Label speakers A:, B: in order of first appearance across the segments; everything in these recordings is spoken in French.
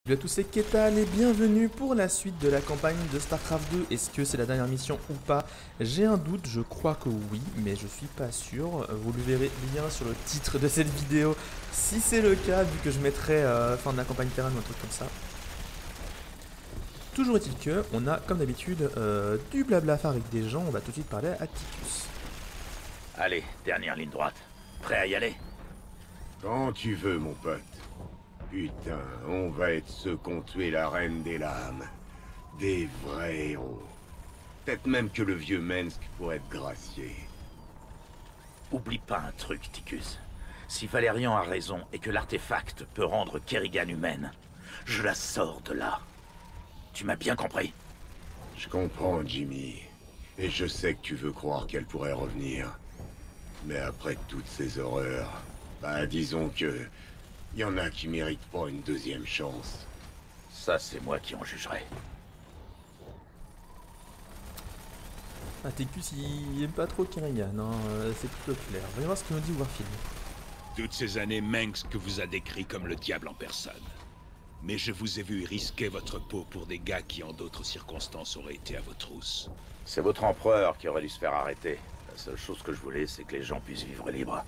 A: Salut à tous, c'est Ketan et bienvenue pour la suite de la campagne de StarCraft 2. Est-ce que c'est la dernière mission ou pas? J'ai un doute, je crois que oui, mais je suis pas sûr. Vous le verrez bien sur le titre de cette vidéo si c'est le cas, vu que je mettrai fin de la campagne terrain ou un truc comme ça. Toujours est-il que, on a comme d'habitude du blabla avec des gens, on va tout de suite parler à Ticus.
B: Allez, dernière ligne droite. Prêt à y aller?
C: Quand tu veux, mon pote. Putain, on va être ceux qu'ont tué la reine des lames. Des vrais héros. Peut-être même que le vieux Mensk pourrait être gracié.
B: Oublie pas un truc, Ticus. Si Valérian a raison et que l'artefact peut rendre Kerrigan humaine, je la sors de là. Tu m'as bien compris?
C: Je comprends, Jimmy. Et je sais que tu veux croire qu'elle pourrait revenir. Mais après toutes ces horreurs, bah disons que... y en a qui méritent pas une deuxième chance.
B: Ça, c'est moi qui en jugerai.
A: Ah, Ticus il aime pas trop Kerrigan, hein, c'est plutôt clair. Voyons voir ce que nous dit Warfield.
D: Toutes ces années, Mengsk vous a décrit comme le diable en personne. Mais je vous ai vu risquer votre peau pour des gars qui, en d'autres circonstances, auraient été à vos trousses.
B: C'est votre empereur qui aurait dû se faire arrêter. La seule chose que je voulais, c'est que les gens puissent vivre libres.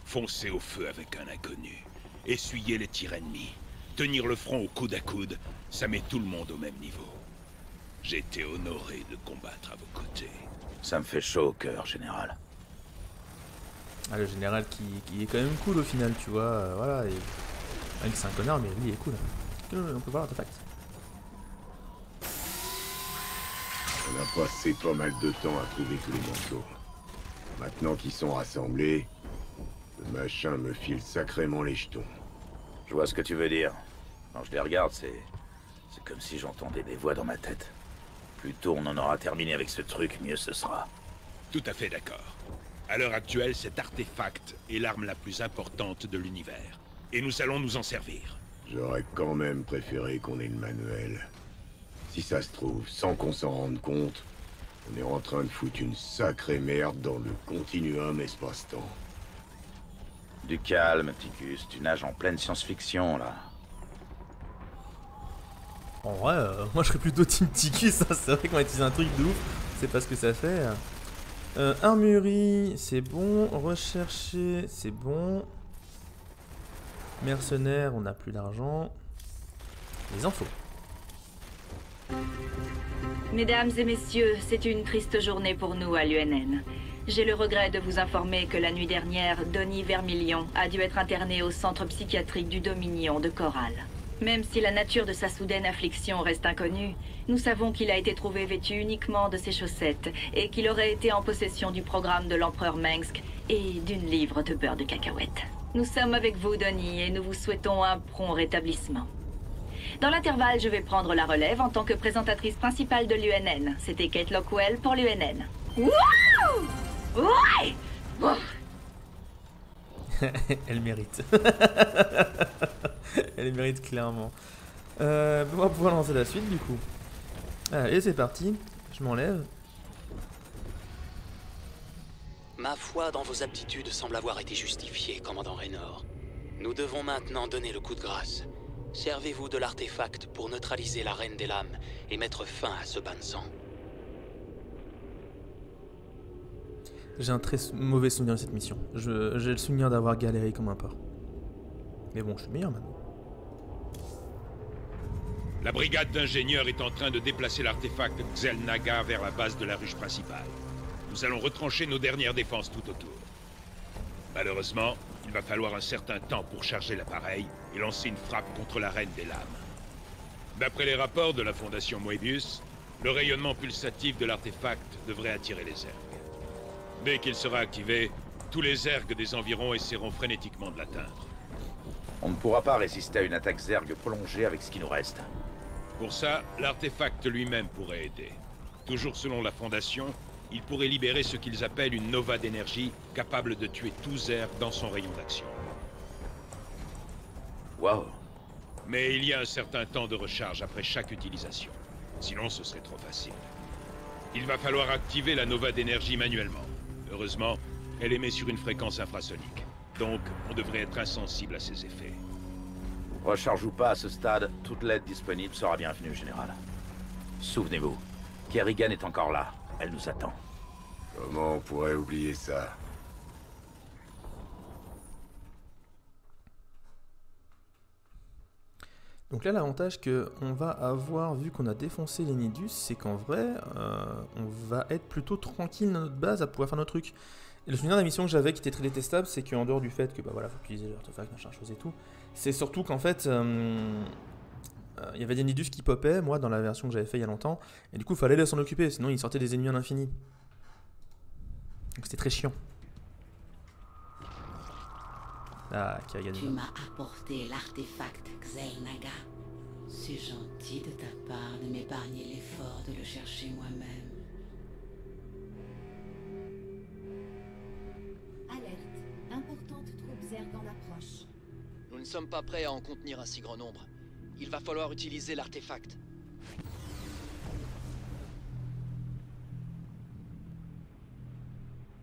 D: Foncez au feu avec un inconnu. Essuyer les tirs ennemis. Tenir le front au coude à coude, ça met tout le monde au même niveau. J'ai été honoré de combattre à vos côtés.
B: Ça me fait chaud au cœur, général.
A: Ah, le général qui est quand même cool au final, tu vois, voilà, et... Même si c'est un connard, mais lui il est cool. On peut voir l'artefact.
C: On a passé pas mal de temps à trouver tous les morceaux. Maintenant qu'ils sont rassemblés, le machin me file sacrément les jetons.
B: Je vois ce que tu veux dire. Quand je les regarde, c'est comme si j'entendais des voix dans ma tête. Plus tôt on en aura terminé avec ce truc, mieux ce sera.
D: Tout à fait d'accord. À l'heure actuelle, cet artefact est l'arme la plus importante de l'univers. Et nous allons nous en servir.
C: J'aurais quand même préféré qu'on ait le manuel. Si ça se trouve, sans qu'on s'en rende compte, on est en train de foutre une sacrée merde dans le continuum espace-temps.
B: Du calme, Ticus, tu nages en pleine science-fiction, là.
A: En vrai, moi je serais plutôt Team Ticus, hein. C'est vrai qu'on va utiliser un truc de ouf, c'est pas ce que ça fait. Armurerie, c'est bon. Rechercher, c'est bon. Mercenaires, on n'a plus d'argent. Les infos.
E: Mesdames et messieurs, c'est une triste journée pour nous à l'UNN. J'ai le regret de vous informer que la nuit dernière, Donny Vermilion a dû être interné au centre psychiatrique du Dominion de Coral. Même si la nature de sa soudaine affliction reste inconnue, nous savons qu'il a été trouvé vêtu uniquement de ses chaussettes et qu'il aurait été en possession du programme de l'empereur Mengsk et d'une livre de beurre de cacahuète. Nous sommes avec vous, Donny, et nous vous souhaitons un prompt rétablissement. Dans l'intervalle, je vais prendre la relève en tant que présentatrice principale de l'UNN. C'était Kate Lockwell pour l'UNN. Wouh! Ouais! Oh.
A: Elle mérite. Elle mérite clairement. On va pouvoir lancer la suite du coup. Allez, c'est parti. Je m'enlève.
F: Ma foi dans vos aptitudes semble avoir été justifiée, commandant Raynor. Nous devons maintenant donner le coup de grâce. Servez-vous de l'artefact pour neutraliser la Reine des Lames et mettre fin à ce bain de sang.
A: J'ai un très mauvais souvenir de cette mission. J'ai le souvenir d'avoir galéré comme un porc. Mais bon, je suis meilleur maintenant.
D: La brigade d'ingénieurs est en train de déplacer l'artefact Xel'Naga vers la base de la ruche principale. Nous allons retrancher nos dernières défenses tout autour. Malheureusement, il va falloir un certain temps pour charger l'appareil et lancer une frappe contre la Reine des Lames. D'après les rapports de la Fondation Moebius, le rayonnement pulsatif de l'artefact devrait attirer les ergs. Dès qu'il sera activé, tous les ergs des environs essaieront frénétiquement de l'atteindre.
B: On ne pourra pas résister à une attaque zerg prolongée avec ce qui nous reste.
D: Pour ça, l'artefact lui-même pourrait aider. Toujours selon la Fondation, il pourrait libérer ce qu'ils appellent une nova d'énergie capable de tuer tout zerg dans son rayon d'action.
B: Waouh!
D: Mais il y a un certain temps de recharge après chaque utilisation. Sinon, ce serait trop facile. Il va falloir activer la nova d'énergie manuellement. Heureusement, elle émet sur une fréquence infrasonique. Donc, on devrait être insensible à ses effets.
B: Recharge ou pas à ce stade, toute l'aide disponible sera bienvenue, général. Souvenez-vous, Kerrigan est encore là. Elle nous attend.
C: Comment on pourrait oublier ça?
A: Donc là, l'avantage qu'on va avoir, vu qu'on a défoncé les Nidus, c'est qu'en vrai, on va être plutôt tranquille dans notre base à pouvoir faire nos trucs. Et le souvenir de la mission que j'avais qui était très détestable, c'est qu'en dehors du fait que bah voilà, faut utiliser l'artefact, machin chose et tout, c'est surtout qu'en fait, il y avait des Nidus qui popaient, moi, dans la version que j'avais fait il y a longtemps, et du coup, il fallait s'en occuper, sinon ils sortaient des ennemis à l'infini. Donc c'était très chiant. Ah, qui a gagné.
G: Tu m'as apporté l'artefact Xel'Naga. C'est gentil de ta part de m'épargner l'effort de le chercher moi-même.
H: Alerte. Importante troupe Zerg en approche.
F: Nous ne sommes pas prêts à en contenir un si grand nombre. Il va falloir utiliser l'artefact.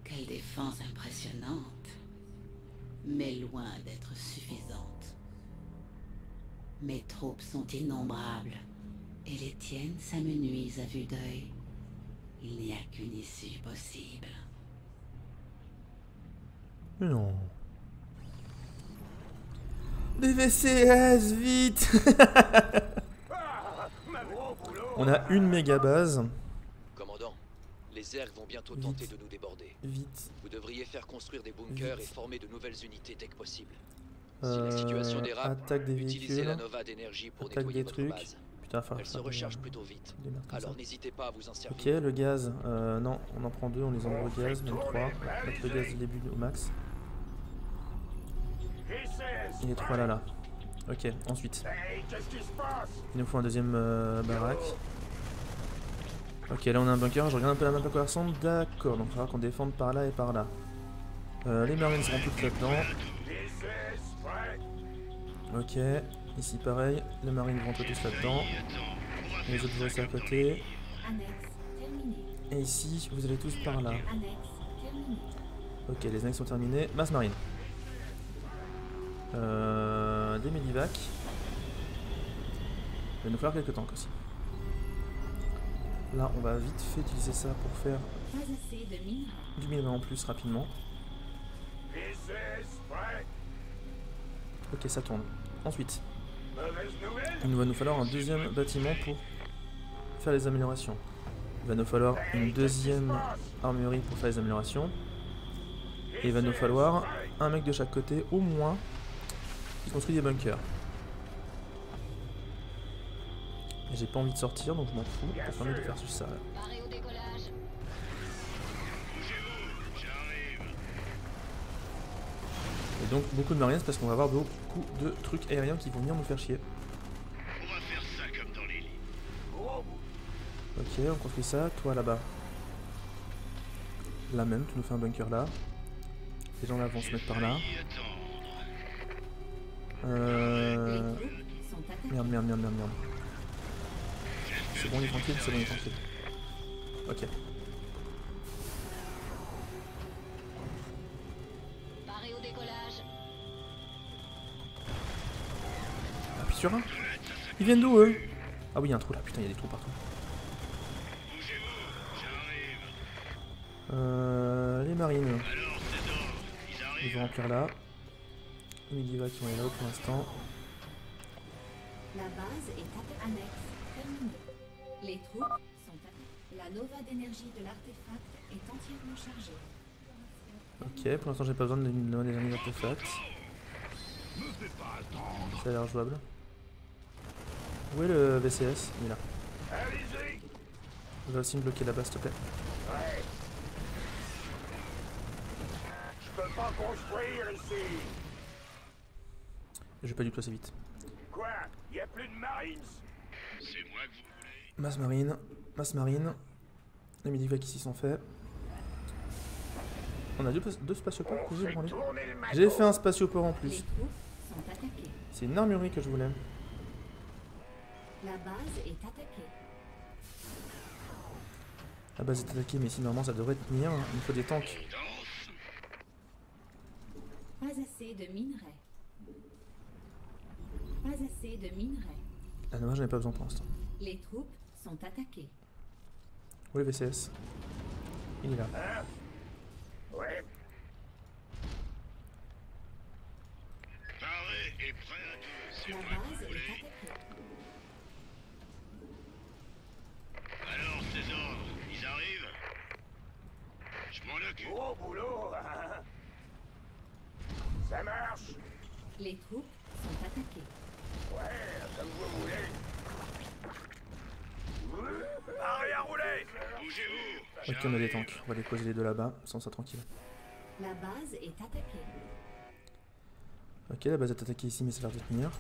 G: Quelle défense impressionnante, mais loin d'être suffisante. Mes troupes sont innombrables, et les tiennes s'amenuisent à vue d'œil. Il n'y a qu'une issue possible.
A: Mais non. Des VCS, vite. On a une méga base.
F: Commandant, les Zerg vont bientôt tenter de nous déborder.
A: Vite.
F: Vous devriez faire construire des bunkers et former de nouvelles unités dès que possible. Si la situation dérape,
A: attaque des
F: utilisez
A: véhicules.
F: la Nova d'énergie pour
A: Attaque
F: nettoyer
A: des
F: votre
A: trucs.
F: base.
A: Putain, enfin,
F: Elle se recharge plutôt vite.
A: des merdes comme
F: Alors
A: ça.
F: n'hésitez pas à vous en servir.
A: Ok, le gaz. Non, on en prend deux, on les envoie au gaz, même 3. Mettre le gaz du début au max. Il est 3 là. Ok, ensuite. Il nous faut un deuxième baraque. Ok, là on a un bunker. Je regarde un peu la map à quoi elle ressemble. D'accord, donc il va falloir qu'on défende par là et par là. Les marines seront toutes là-dedans. Ok, ici pareil. Les marines vont tous là-dedans. Les autres vont rester à côté.
H: Annexe terminée.
A: Et ici, vous allez tous par là.
H: Annexe terminée.
A: Ok, les annexes sont terminées. Masse marine. Des medivacs. Il va nous falloir quelques tanks aussi. Là, on va vite fait utiliser ça pour faire
H: Pas assez de minerais.
A: du minerai en plus rapidement. Ok, ça tourne. Ensuite, il va nous falloir un deuxième bâtiment pour faire les améliorations. Il va nous falloir une deuxième armurerie pour faire les améliorations. Et il va nous falloir un mec de chaque côté, au moins, qui construit des bunkers. Et j'ai pas envie de sortir, donc je m'en fous. J'ai pas envie de faire juste ça. Là.
H: Paré au décollage.
A: Et donc beaucoup de marines parce qu'on va avoir beaucoup de trucs aériens qui vont venir nous faire chier.
D: On va faire ça comme dans les livres.
A: Ok, on construit ça. Toi là-bas. Là même, tu nous fais un bunker là. Les gens là vont se mettre par là.
H: Les troupes sont attaquées.
A: Merde. C'est bon, il est tranquille, c'est bon, il est tranquille. Ok.
H: Paré au décollage.
A: Appuie sur un. Ils viennent d'où eux? Ah oui, il y a un trou là, putain, il y a des trous partout. Les marines. Ils vont remplir là. Les Medivacs qui vont aller là pour l'instant.
H: La base est attaquée. Annexe terminée. Les troupes sont attaquées. La Nova d'énergie de l'artefact est entièrement chargée.
A: Ok, pour l'instant j'ai pas besoin d'une Nova d'énergie d'artefact. Ça a l'air jouable. Où est le VCS? Il est là. On va aussi me bloquer là-bas s'il te plaît.
C: Je peux pas construire ici.
A: Je vais pas du tout assez vite.
C: Quoi? Y a plus de marines?
D: C'est moi que vous voulez.
A: Masse marine. Les Medivacs ici sont faits. On a deux spatioports que j'ai branlé. J'ai fait un spatioport en
H: Les
A: plus.
H: troupes sont attaquées.
A: C'est une armurerie que je voulais.
H: La base est attaquée.
A: La base est attaquée, mais ici normalement ça devrait tenir. Il me faut des tanks.
H: Pas assez de minerais. Pas assez de minerais.
A: Ah non, j'en ai pas besoin pour l'instant.
H: Les troupes sont attaquées.
A: Où est le VCS? Il est là.
C: Ouais.
I: Paré et prêt à tout. C'est
H: La
I: moi
H: base
I: que vous
H: est
I: voulez.
H: attaquée.
I: Alors, ces ordres, ils arrivent? Je m'en occupe.
C: Gros boulot. Ça marche.
H: Les troupes sont attaquées.
C: Ouais, comme vous voulez. Arrière rouler.
I: Bougez-vous.
A: Ok, on a des tanks. On va les poser les deux là-bas, sans ça tranquille.
H: La base est attaquée.
A: Ok, la base est attaquée ici, mais ça a l'air de tenir.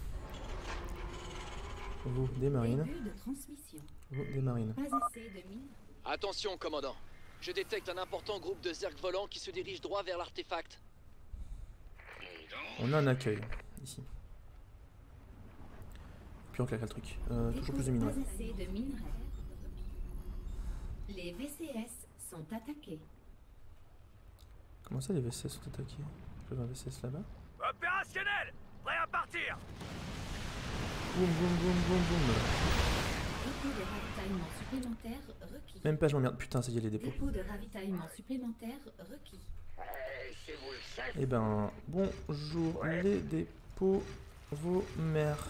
A: Vous, des marines.
H: Début de transmission.
A: Vous, des marines.
H: Pas assez de minerais.
F: Attention, commandant. Je détecte un important groupe de zergs volants qui se dirige droit vers l'artefact.
A: On a un accueil, ici. Puis on claque le truc. Toujours plus de minerais.
H: Pas assez de minerais. Les VCS sont attaqués.
A: Comment ça, les VCS sont attaqués? Je peux voir un VCS là-bas.
B: Opérationnel. Prêt à partir.
A: Boum, boum, boum, boum, boum.
H: Dépôt de ravitaillement supplémentaire requis.
A: Même pas, je m'emmerde. Putain, ça y est, les dépôts.
H: Dépôt de ravitaillement supplémentaire requis.
A: Eh ben, bonjour les dépôts, vos mères.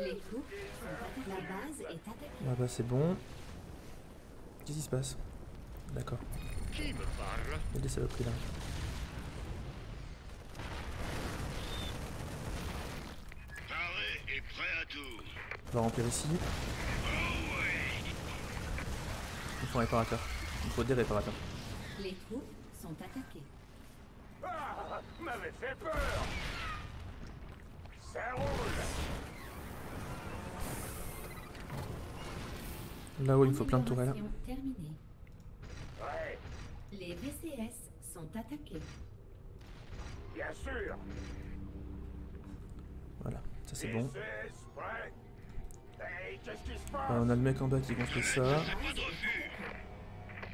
H: Les troupes sont attaquées. La base est attaquée.
A: Ah bah c'est bon. Qu'est-ce qui se passe? D'accord.
I: Qui me parle?
A: Il y a des saloperies là.
I: Paré et prêt à tout.
A: On va remplir ici. Il faut un réparateur. Il faut des réparateurs.
H: Les troupes sont attaquées.
C: Ah, m'avait fait peur. Ça roule.
A: Là-haut, il me faut plein de tourelles.
H: Amélioration terminée.
C: Ouais,
H: Les VCS sont attaqués.
C: bien sûr.
A: Voilà, ça c'est bon.
C: VCS, prêt. Hey, qu'est-ce qui se passe?
A: On a le mec en bas qui construit ça.
I: Pas de refus.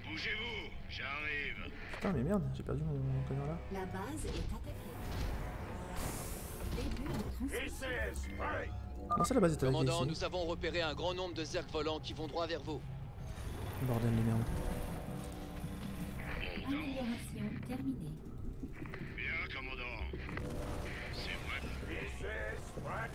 I: Bougez-vous. J'arrive.
A: Putain, mais merde, j'ai perdu mon connard là.
H: La base est attaquée. Début de transmission.
C: VCS, prêt.
A: Comment ça, la base est attaquée
F: Commandant,
A: ici?
F: nous avons repéré un grand nombre de zergs volants qui vont droit vers vous.
A: Bordel de merde.
H: Amélioration terminée.
I: Bien, commandant. C'est vrai.
C: VCS, prêt.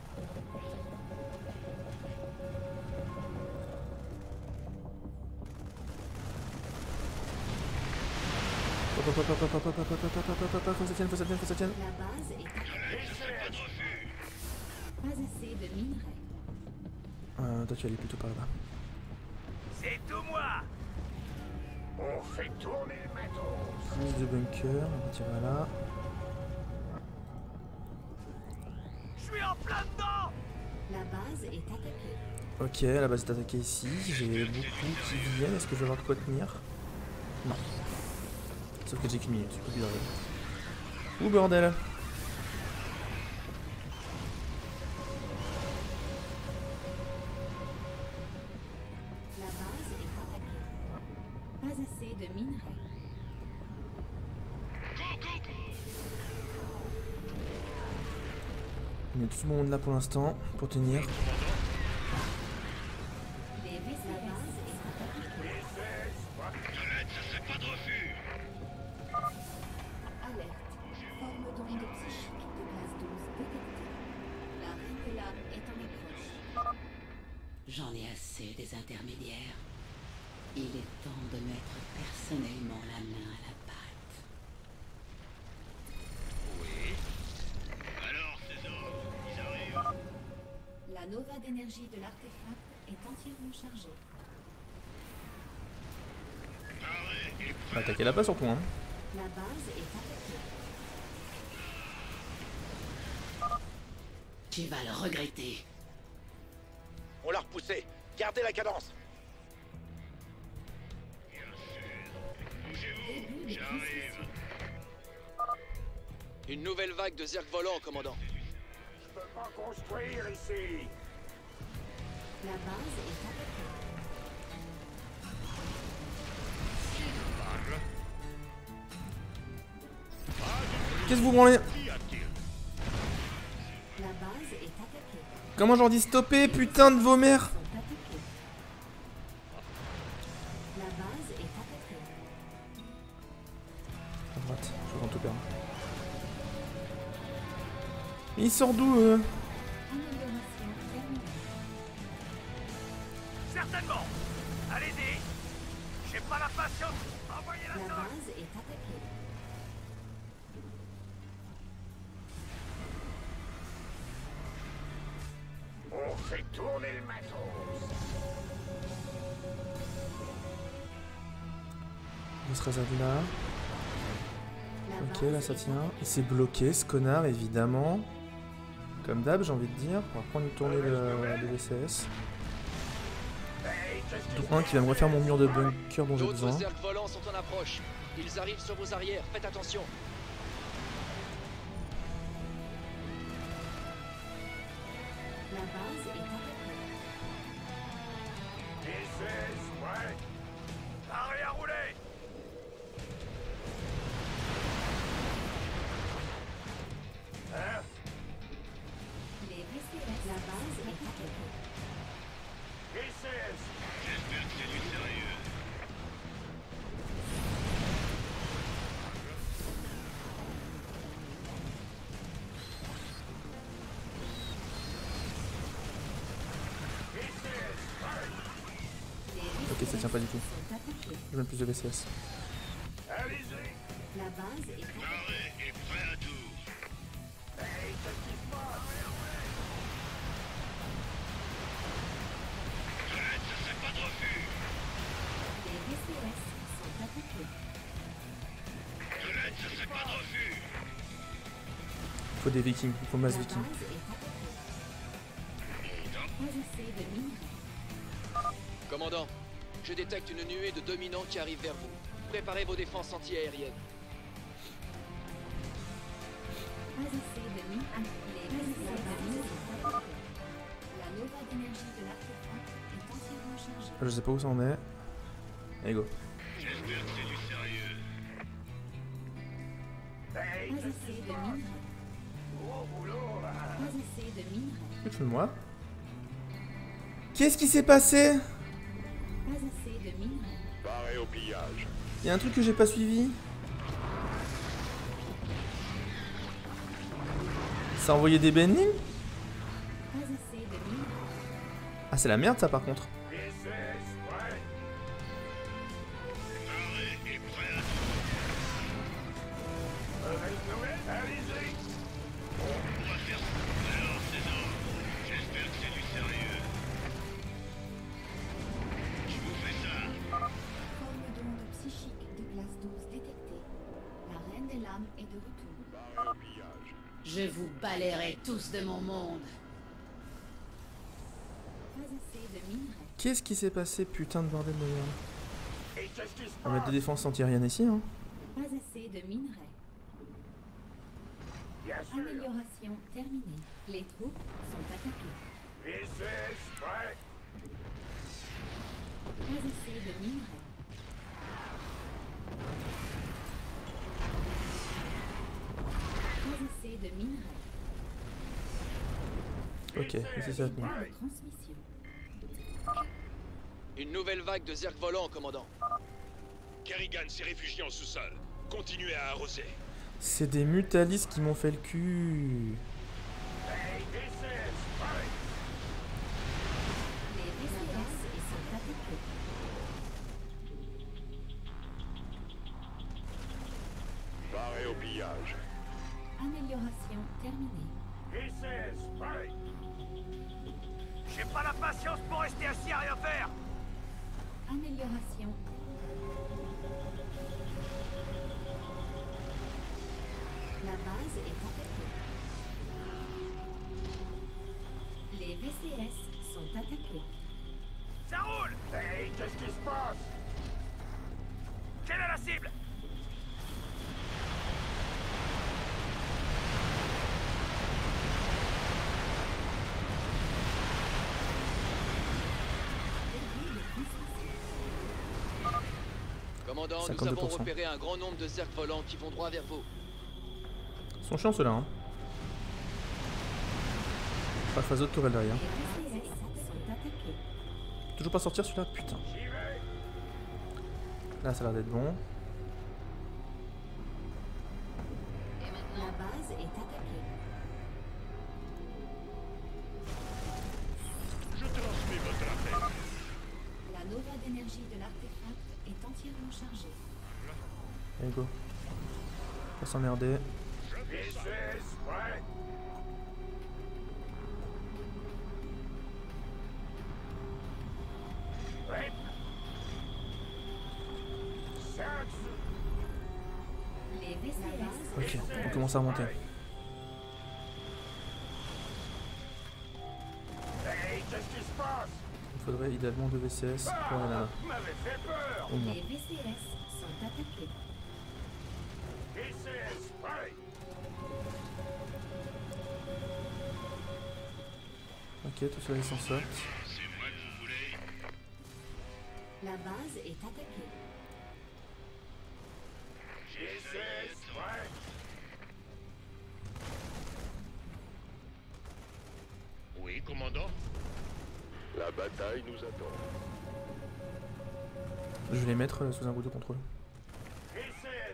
A: Faut que ça tienne, faut que ça tienne, faut que ça tienne.
H: La base est attaquée.
I: Pas de refus.
H: Pas assez de minerais.
A: Toi tu vas aller plutôt par là-bas.
B: C'est tout moi.
C: On fait tourner le matos.
A: Plus de bunkers, on va tirer là.
B: Je suis en plein dedans.
H: La base est attaquée.
A: Ok, la base est attaquée ici. J'ai beaucoup qui viennent. Est-ce que je vais avoir de quoi tenir? Non. Sauf que j'ai qu'une minute, c'est pas bizarre. Ouh bordel.
H: La base est attaquée. Pas assez de minerais.
A: On est tout le monde là pour l'instant, pour tenir.
H: Les VCS est attaquée.
I: Violette, ça serait pas de refus.
H: Alerte. Forme d'onde psychique de classe 12 détectée. La reine des lames est en approche.
G: J'en ai assez des intermédiaires. Il est temps de mettre personnellement la main à la pâte.
I: Oui. Alors, ces ordres, ils arrivent.
H: La nova d'énergie de l'artefact est entièrement chargée.
I: Paré et
A: On va
I: prêt.
A: attaquer là-bas surtout, hein.
H: La base est attaquée.
G: Tu vas le regretter.
B: On l'a repoussé. Gardez la cadence.
I: Bougez-vous. J'arrive.
F: Une nouvelle vague de zergs volants, commandant.
C: Je peux pas construire ici.
H: La base est attaquée.
A: Qu'est-ce que vous branlez?
I: Qui a-t-il?
H: La base est attaquée.
A: Comment j'en dis stopper, putain de vos mères?
H: La base est attaquée.
A: À droite, je vais tout perdre. Il sort d'où
H: Amélioration terminée.
I: Certainement. Allez-y. J'ai pas la patience. Envoyez la
H: La
I: sauce.
H: base est attaquée.
I: On fait tourner le matos.
A: Il se réserve là. Ok, là ça tient. Il s'est bloqué ce connard, évidemment. Comme d'hab, j'ai envie de dire. On va prendre une tournée de VCS. Dont un qui va me refaire mon mur de bunker dont j'ai
F: D'autres
A: besoin.
F: zergs volants sont en approche. Ils arrivent sur vos arrières, faites attention.
H: La base est attaquée.
I: Ouais. Arrêt à rouler. Hein?
H: Les VCS. La base est attaquée.
I: VCS.
J: J'espère que c'est du sérieux.
A: Ok, ça tient pas du tout.
H: Sont attaqués.
A: Je mets plus de VCS.
I: Allez-y.
H: La base est attaquée.
J: L'arrêt est prêt à tout.
I: Hey, qu'est-ce qui se passe?
J: Arrête, ça serait pas de refus.
H: Les VCS sont attaqués.
J: Arrête, ça serait pas de refus.
A: Il faut des vikings, il faut masse
H: La
A: vikings.
H: base est attaquée. Pas assez de minerais.
F: Commandant, je détecte une nuée de dominants qui arrive vers vous. Préparez vos défenses anti-aériennes.
H: Pas assez de minerais. Les VCS sont attaqués. La nova d'énergie de l'artefact est entièrement chargée.
A: Je sais pas où ça en est. Allez go.
J: J'espère que c'est du sérieux.
I: Hey,
H: Pas assez de minerais.
I: gros boulot, là.
H: Pas assez de minerais.
A: Que tu fais de moi? Qu'est-ce qui s'est passé?
H: Pas assez de minerais.
I: Barré au pillage.
A: Il y a un truc que j'ai pas suivi. Ça a envoyé des bendings?
H: Pas assez de minerais.
A: Ah c'est la merde ça par contre.
I: VCS, ouais.
J: L'arrêt est prêt à
I: Mauvaise nouvelle, allez-y.
J: tout. On va faire ça. Alors, c'est non. J'espère que c'est du sérieux. Je vous fais ça.
H: Forme d'onde psychique de classe 12 détectée. La reine des lames est de retour.
I: Barré au pillage.
G: Je vous balayerai tous de mon monde.
H: Pas assez de minerais.
A: Qu'est-ce qui s'est passé putain de bordel de merde?
I: Et qu'est-ce qui se
A: On va mettre
I: passe?
A: des défenses anti-aériennes ici hein.
H: Pas assez de minerais.
I: Bien sûr.
H: Amélioration terminée. Les troupes sont attaquées.
I: VCS, ouais.
H: Pas assez de minerais. Pas assez de minerais.
A: Ok, ici ça va tenir.
H: De transmission.
F: Une nouvelle vague de zergs volants, commandant.
D: Kerrigan s'est réfugié en sous-sol. Continuez à arroser.
A: C'est des mutalis qui m'ont fait le cul.
I: Hey, VCS, ouais.
H: Les VCS sont attaqués.
I: Barré au pillage.
H: Amélioration terminée.
I: VCS, ouais. J'ai pas la patience pour rester assis à rien faire.
H: Amélioration. La base est attaquée. Les VCS sont attaqués.
I: Ça roule. Hey, qu'est-ce qui se passe? Quelle est la cible?
F: Commandant, nous
A: 52%.
F: avons repéré un grand nombre de zergs volants qui vont droit vers vous.
A: Ils sont chiants ceux-là hein. Pas phase de tourelle derrière.
H: Les VCS sont attaqués.
A: Toujours pas sortir celui-là, putain. Là ça a l'air d'être bon.
H: La base est attaquée.
J: Je transmets votre appel.
H: La nova d'énergie de l'artefact est entièrement chargée.
A: Allez go. Pas s'emmerder.
H: Les VCS
A: Ok, on commence à remonter. Il faudrait idéalement 2 VCS pour aller là-bas. Au moins.
H: Les VCS sont attaqués.
A: Ok, tout cela s'en sort.
J: C'est moi que vous voulez.
H: La base est attaquée.
J: Oui, commandant.
C: La bataille nous attend.
A: Je vais les mettre sous un groupe de contrôle.
J: J'espère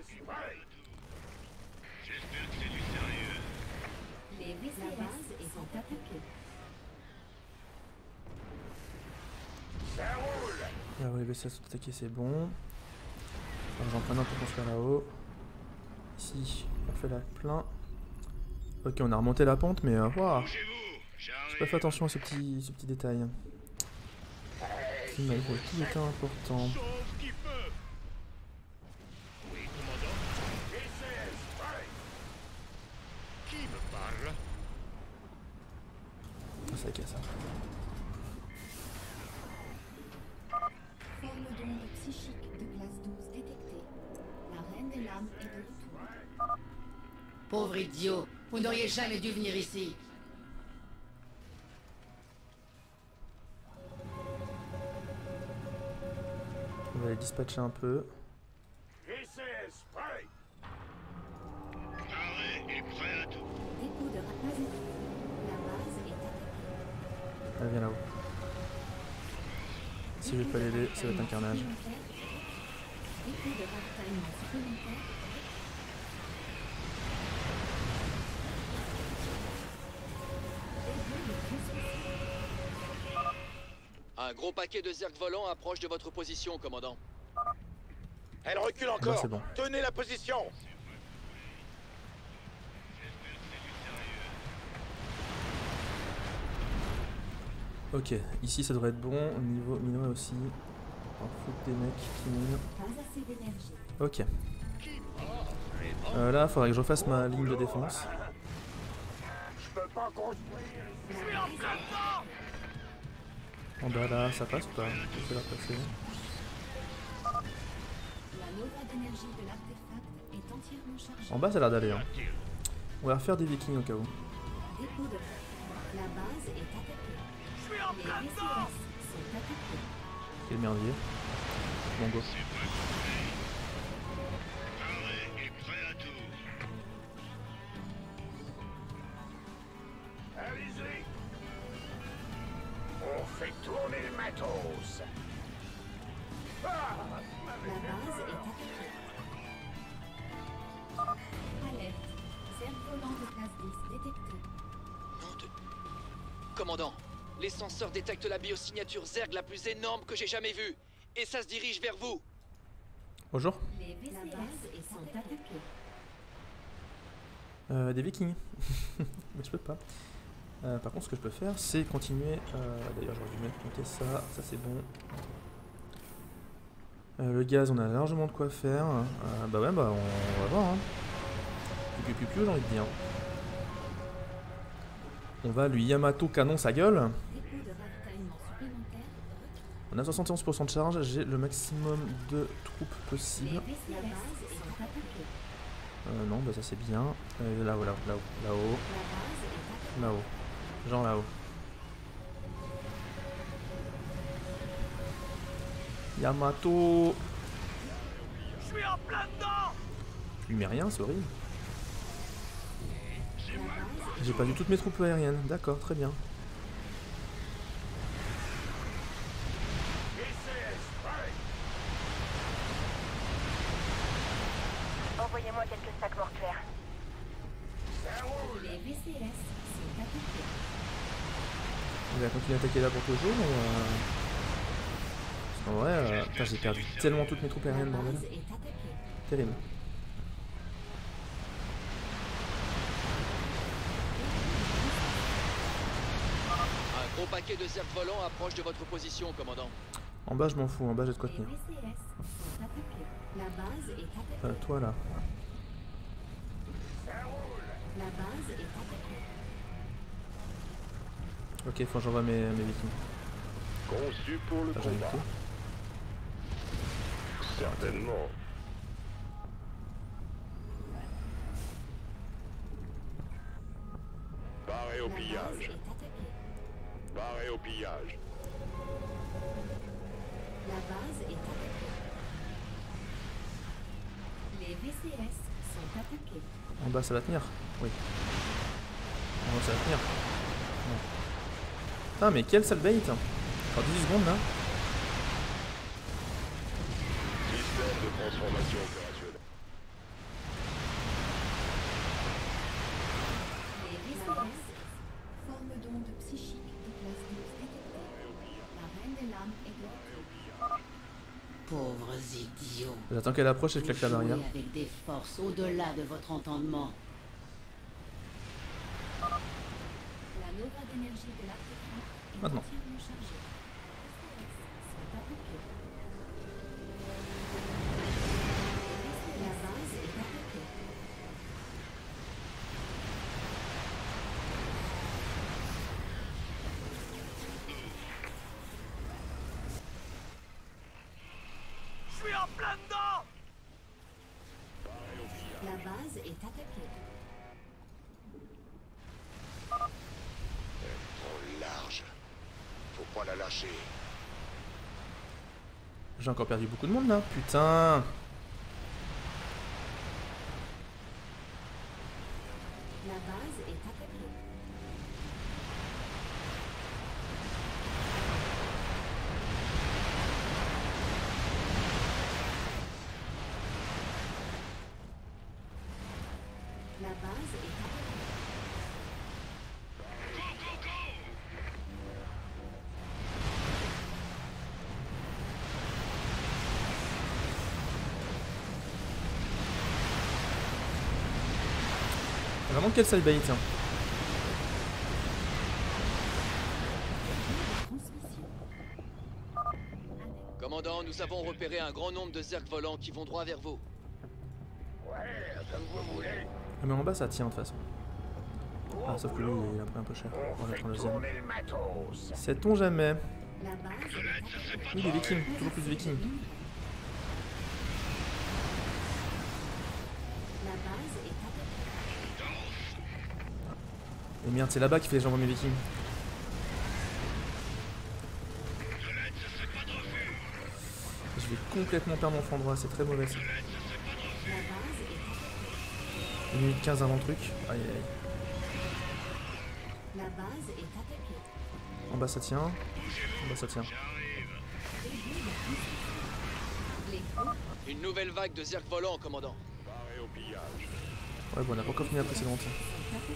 J: que c'est du sérieux.
H: Les VCS sont attaqués.
A: Là où les VCS sont attaqués, c'est bon. Alors, j'en prends un pour construire là-haut. Ici, on fait la plein. Ok, on a remonté la pente, mais waouh,
J: Bougez-vous.
A: j'ai pas
J: J'arrive.
A: fait attention à ce petit détail. Qui malgré tout était important.
J: Sauf qui peut. Oui, commandant. Qui me parle?
A: Ah, ça casse ça.
H: Forme d'onde psychique de classe 12 détectée. La reine des lames est de retour.
G: Pauvre idiot, vous n'auriez jamais dû venir ici.
A: On va les dispatcher un peu.
J: Arrêt est prêt à tout.
H: Dépôt de rapaz. La base est attaquée.
A: Elle vient là-haut. Si je vais pas l'aider, ça va être un carnage.
H: Dépôt de ravitaillement supplémentaire.
F: Un gros paquet de zergs volants approche de votre position, commandant.
I: Elle recule
A: Bah,
I: encore.
A: c'est bon.
I: Tenez la position.
A: Ok, ici ça devrait être bon. Au niveau minerai aussi. On fout des mecs qui minent.
H: Pas assez d'énergie.
A: Ok. Là, il faudrait que je refasse ma ligne de défense. En bas là, ça passe ou pas? Je vais la passer.
H: La nova d'énergie de l'artefact est entièrement chargée.
A: En bas, ça a l'air d'aller. Hein. On va refaire des vikings au cas où.
H: Dépôt de... La base est attaquée. Les VCS sont attaqués.
A: Quel merdier. Bon go.
J: Arrêt est prêt à tout.
I: Allez-y. On fait tourner le matos.
H: La base est attaquée. Alerte. Cerf-volant de classe 10 détecté.
F: Nom de... Commandant, les senseurs détectent la biosignature zerg la plus énorme que j'ai jamais vue. Et ça se dirige vers vous.
A: Bonjour.
H: Les VCS sont attaqués.
A: Des vikings. Mais je peux pas. Par contre, ce que je peux faire, c'est continuer. D'ailleurs, j'aurais dû mettre compter ça. Ça, c'est bon. Le gaz, on a largement de quoi faire. Bah ouais, bah on va voir. Hein. Piu, j'ai envie de dire. On va lui Yamato canon sa gueule.
H: Dépôt de ravitaillement supplémentaire.
A: On a 71% de charge. J'ai le maximum de troupes
H: Les
A: possible.
H: VCS sont attaqués.
A: Non, bah ça c'est bien. Là-haut, là-haut, là-haut, là-haut,
H: La base est attaquée.
A: là-haut. Genre là-haut. Yamato.
I: Je suis en plein dedans.
A: Je lui mets rien, c'est horrible. J'ai perdu toutes mes troupes aériennes. D'accord, très bien.
K: Envoyez-moi quelques sacs mortuaires.
H: Les VCS sont attaqués.
A: On va continuer à attaquer là pour toujours ou parce qu'en vrai, putain, j'ai perdu tellement toutes mes troupes aériennes,
H: La
A: bordel.
H: base est attaquée.
A: Terrible.
F: Un gros paquet de cerfs volants approche de votre position, commandant.
A: En bas, je m'en fous. En bas, j'ai de quoi
H: Les
A: tenir.
H: VCS sont attaqués. La base est attaquée.
A: Toi là.
H: La base est attaquée.
A: Ok, faut que j'envoie mes vikings.
L: Conçu pour le
A: Ah, j'en ai
L: combat.
A: tout.
L: Certainement. Paré au
H: La base
L: pillage.
H: est attaquée.
L: Paré au pillage.
H: La base est attaquée. Les VCS sont attaqués.
A: En bas, ça va tenir. Oui. En haut, ça va tenir. Non. Putain, mais quel sale bait. Encore 18 secondes là.
L: Système de transformation opérationnelle.
H: Les VCS, forme d'onde psychique de plasma détectée. La reine des lames est de retour.
G: Pauvres idiots.
A: J'attends qu'elle approche et je claque la
G: Vous
A: barrière.
G: jouez avec des forces au-delà de votre entendement.
H: La nova d'énergie de l'artefact est
A: Maintenant.
H: entièrement chargée. Les VCS sont attaqués. La base est attaquée.
I: Je suis en plein dedans.
H: La base est attaquée.
C: Trop large. Faut pas la lâcher.
A: J'ai encore perdu beaucoup de monde là. Putain.
H: La base est attaquée. La base est attaquée.
A: Vraiment quel sale bait.
H: Transmission.
F: Commandant, nous avons repéré un grand nombre de zergs volants qui vont droit vers vous.
A: Ah, mais en bas, ça tient de toute façon. Ah, sauf que lui, il a pris un peu cher. On va mettre un deuxième. Sait-on jamais.
H: La base est attaquée.
A: Oui, des vikings. Toujours plus de vikings.
H: La base est attaquée.
A: Et merde, c'est là-bas qu'il fait que j'envoie mes vikings. Je vais complètement perdre mon flanc droit, c'est très mauvais ça.
H: La base est attaquée.
A: 1 minute 15 avant le truc. Aïe aïe aïe.
H: La base est attaquée.
A: En bas ça tient. En bas ça tient.
H: Les troupes
F: Une nouvelle vague de zergs volants, commandant.
L: Paré au pillage.
A: Ouais, bon, on a pas encore fini la précédente.
H: sont attaquées.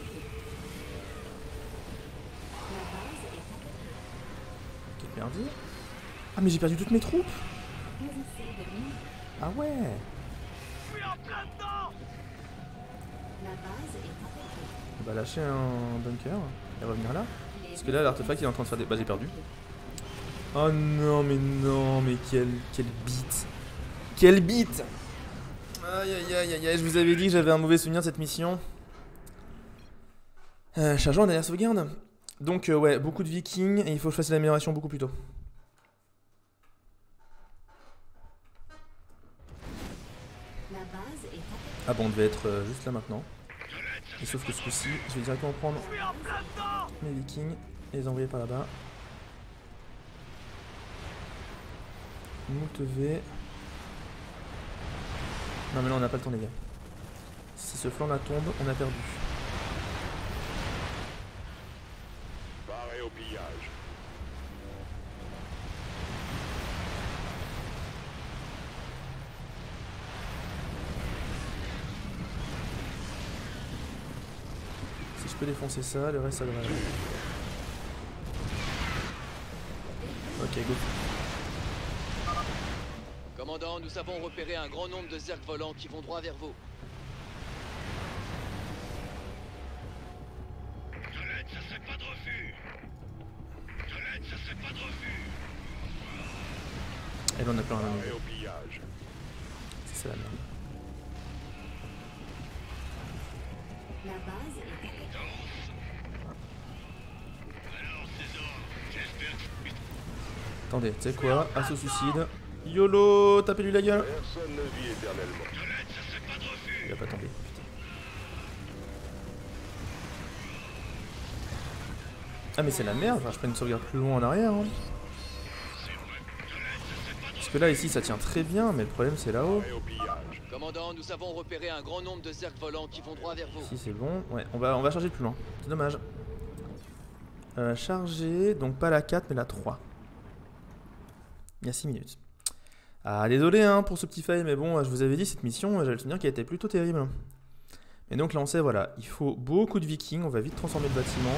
H: La base est attaquée.
A: J'ai perdu. Ah, mais j'ai perdu toutes mes troupes.
H: Odyssée de mine.
A: Ah ouais.
I: Je suis en plein dedans.
H: La base est attaquée.
A: On va lâcher un bunker et revenir là. Parce que là, l'artefact il est en train de faire des. Bah, j'ai perdu. Oh non, mais quel beat. Quel beat. Aïe aïe aïe aïe aïe, je vous avais dit que j'avais un mauvais souvenir de cette mission. Chargeons la dernière sauvegarde. Donc, ouais, beaucoup de vikings et il faut que je fasse l'amélioration beaucoup plus tôt.
H: La base est attaquée.
A: Ah bon, on devait être juste là maintenant. Et sauf que ce coup-ci, je vais directement prendre
I: Je suis en plein dedans.
A: mes vikings et les envoyer par là-bas. Moult V. Non mais là on n'a pas le temps les gars. Si ce flanc là tombe, on a perdu. peux défoncer ça, le reste ça devrait aller. Ok, go.
F: Commandant, nous avons repéré un grand nombre de zergs volants qui vont droit vers vous.
J: Tolède, ça serait pas de refus. Tolède, ça serait pas de refus.
A: Et là on a plein un
L: Arrêt au pillage.
A: c'est la merde.
H: La base est attaquée.
J: Alors, César, j'espère que...
A: Attendez, tu sais quoi? Assaut suicide. YOLO! Tapez-lui la gueule!
L: Personne ne vit éternellement.
J: Tolède, ça serait pas de refus.
A: Il a pas tombé, putain. Ah mais c'est la merde, enfin, je prends une sauvegarde plus loin en arrière. Hein. Parce que là ici ça tient très bien, mais le problème c'est là-haut.
L: Arrêt au pillage.
F: Commandant, nous avons repéré un grand nombre de zergs volants qui vont droit vers vous.
A: Si c'est bon, ouais, on va charger plus loin. C'est dommage. Charger, donc pas la 4 mais la 3. Il y a 6 minutes. Ah désolé hein, pour ce petit fail, mais bon, je vous avais dit cette mission, j'avais le souvenir qu'elle était plutôt terrible. Et donc là on sait, voilà, il faut beaucoup de vikings, on va vite transformer le bâtiment.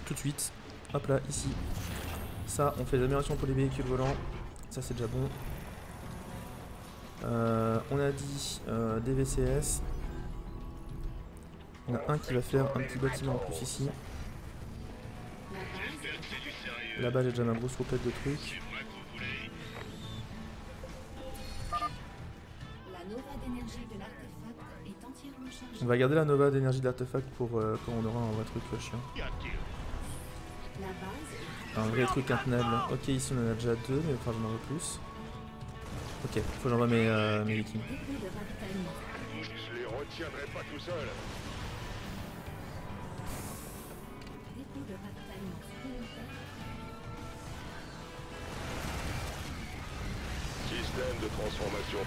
A: Tout de suite. Hop là, ici. Ça, on fait des améliorations pour les véhicules volants. Ça c'est déjà bon. On a dit des VCS. Il y en a un qui va faire un petit bâtiment en plus ici. Là-bas j'ai déjà ma grosse roupette de trucs.
H: La nova d'énergie de l'artefact est entièrement chargée.
A: On va garder la nova d'énergie de l'artefact pour quand on aura un vrai truc chiant.
H: La base est
A: Un vrai truc intenable. Ok, ici on en a déjà 2, mais enfin j'en en veux plus. Ok, faut que j'envoie mes vikings.
H: dépôt de ravitaillement.
L: Je les retiendrai pas tout seul.
H: Dépôt de ravitaillement supplémentaire.
L: Système de transformation.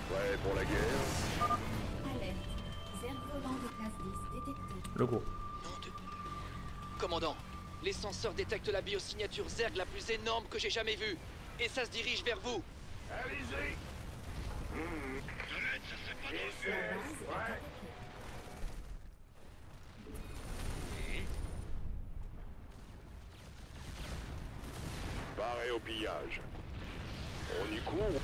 L: Prêt pour la guerre.
H: Alerte. Zerg volant de classe 10 détecté.
A: Le gros.
F: Commandant, les senseurs détectent la biosignature zerg la plus énorme que j'ai jamais vue. Et ça se dirige vers vous.
I: Allez-y.
J: Tolède, ça serait pas de
H: La
J: refus.
H: base est attaquée.
L: Paré au pillage. On y court.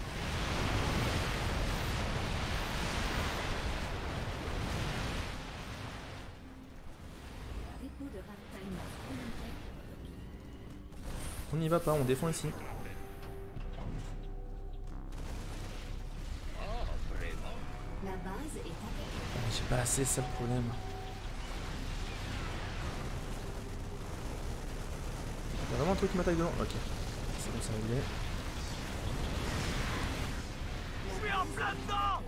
H: Dépôt de ravitaillement supplémentaire.
A: On n'y va pas, on défend ici.
H: La base est attaquée.
A: J'ai pas assez, c'est ça le problème. Il y a vraiment un truc qui m'attaque devant. Ok. C'est bon, ça va réglé.
I: Je suis en plein dedans.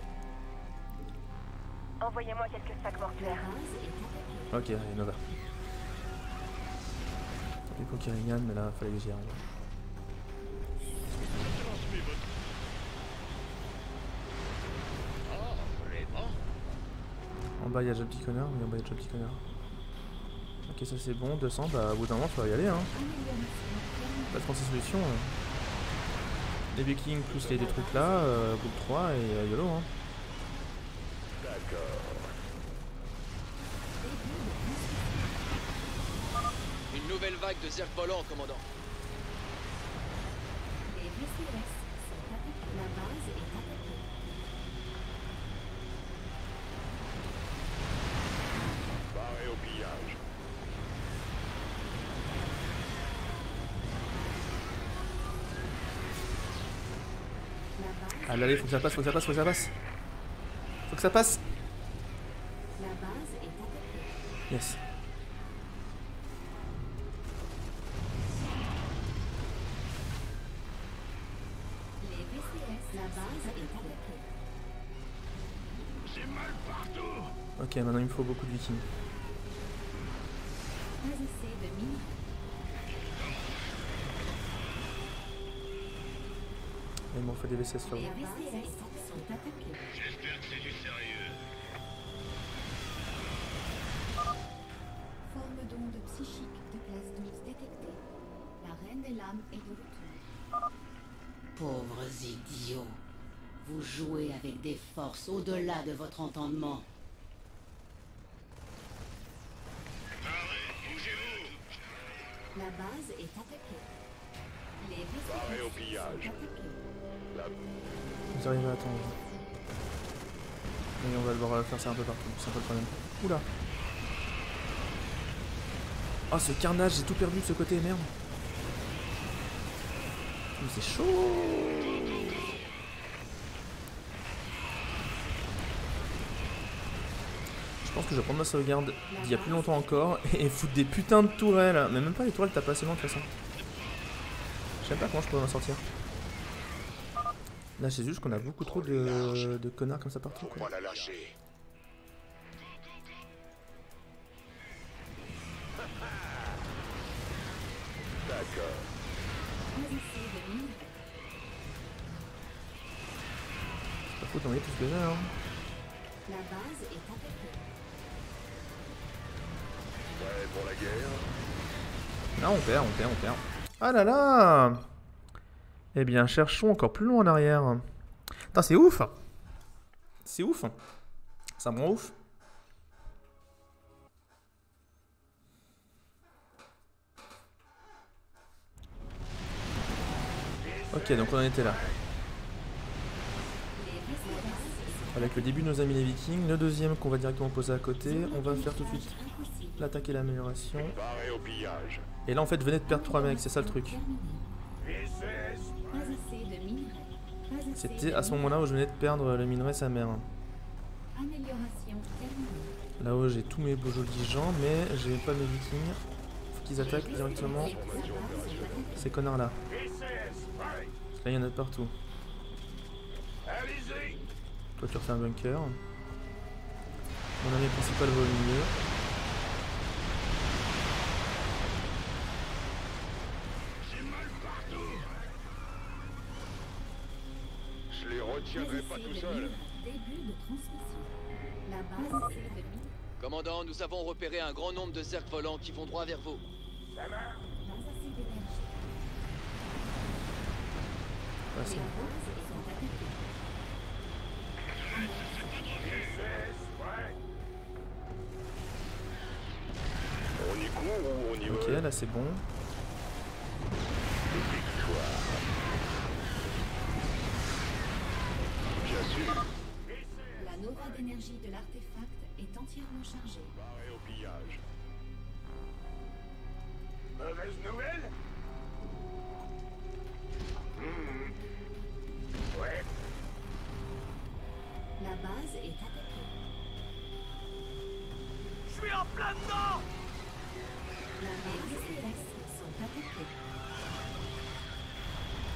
K: Envoyez-moi quelques sacs
H: La
K: mortuaires.
H: base est attaquée.
A: Ok, Nova. Il faut qu'il regagne, mais là, fallait que j'y aille. En bas, il y a déjà le petit connard. Oui, en bas, il y a déjà le petit connard. Ok, ça c'est bon. 200, bah, au bout d'un moment, il faut y aller. Hein. Pas 36 solutions. Les vikings plus les trucs là, groupe 3 et YOLO. Hein.
L: D'accord.
F: Une nouvelle vague de zerg volants, commandant.
H: Les VCS sont attaqués. La base est attaquée.
L: Paré au pillage.
H: La base,
A: Ah là, faut que ça passe, faut que ça passe, faut que ça passe. Faut que ça passe.
H: la base est attaquée.
A: Yes.
H: Les VCS, la base est attaquée.
J: J'ai mal partout.
A: Ok, maintenant il me faut beaucoup de vikings.
H: Pas assez de mines.
A: Il m'en faut des VCS là-haut.
H: Les VCS sont attaqués.
J: J'espère que c'est du sérieux.
H: Forme d'onde psychique de classe 12 détectée. La reine des lames est de retour.
G: Pauvres idiots. Vous jouez avec des forces au-delà de votre entendement.
H: La base est attaquée. Les
L: Paré au
H: VCS
L: pillage.
H: sont attaqués.
A: Vous arrivez à attendre. Et on va devoir faire ça un peu partout, c'est un peu le problème. Oula. Oh ce carnage, j'ai tout perdu de ce côté, merde. C'est chaud. Je pense que je vais prendre ma sauvegarde d'il y a plus longtemps encore et foutre des putains de tourelles. Mais même pas les tourelles, t'as pas assez loin de toute façon. Je sais pas comment je pourrais m'en sortir. Là c'est juste qu'on a beaucoup trop de connards comme ça partout.
C: Faut pas la lâcher.
L: D'accord.
A: C'est pas fou d'envoyer tout ce que j'ai hein.
H: La base est attaquée.
L: Prêt pour la guerre?
A: Là on perd. Ah là là. Eh bien cherchons encore plus loin en arrière. Putain c'est ouf. C'est ouf. Ça me rend ouf. Ok donc on en était là. Avec le début de nos amis les vikings, le deuxième qu'on va directement poser à côté, on va faire tout de suite l'attaque et l'amélioration.
L: Paré au pillage.
A: Et là en fait je venais de perdre 3 mecs, c'est ça le truc. C'était à ce moment-là où je venais de perdre le minerai sa mère. Là-haut j'ai tous mes beaux jolis gens, mais j'ai pas mes vikings. Faut qu'ils attaquent directement ces connards là. Parce que là il y en a de partout. Toi tu refais un bunker. Mon ami principal va au milieu.
L: Je les retiendrai pas tout seul.
F: Commandant, nous avons repéré un grand nombre de cercles volants qui vont droit vers vous.
A: Passez.
L: On y court ou on y va?
A: Ok, là c'est bon.
L: Bien sûr.
H: La nova d'énergie de l'artefact est entièrement chargée.
L: Paré au pillage.
I: Mauvaise nouvelle? Ouais.
H: La base est attaquée.
I: Je suis en plein dedans!
H: Les VCS sont attaqués.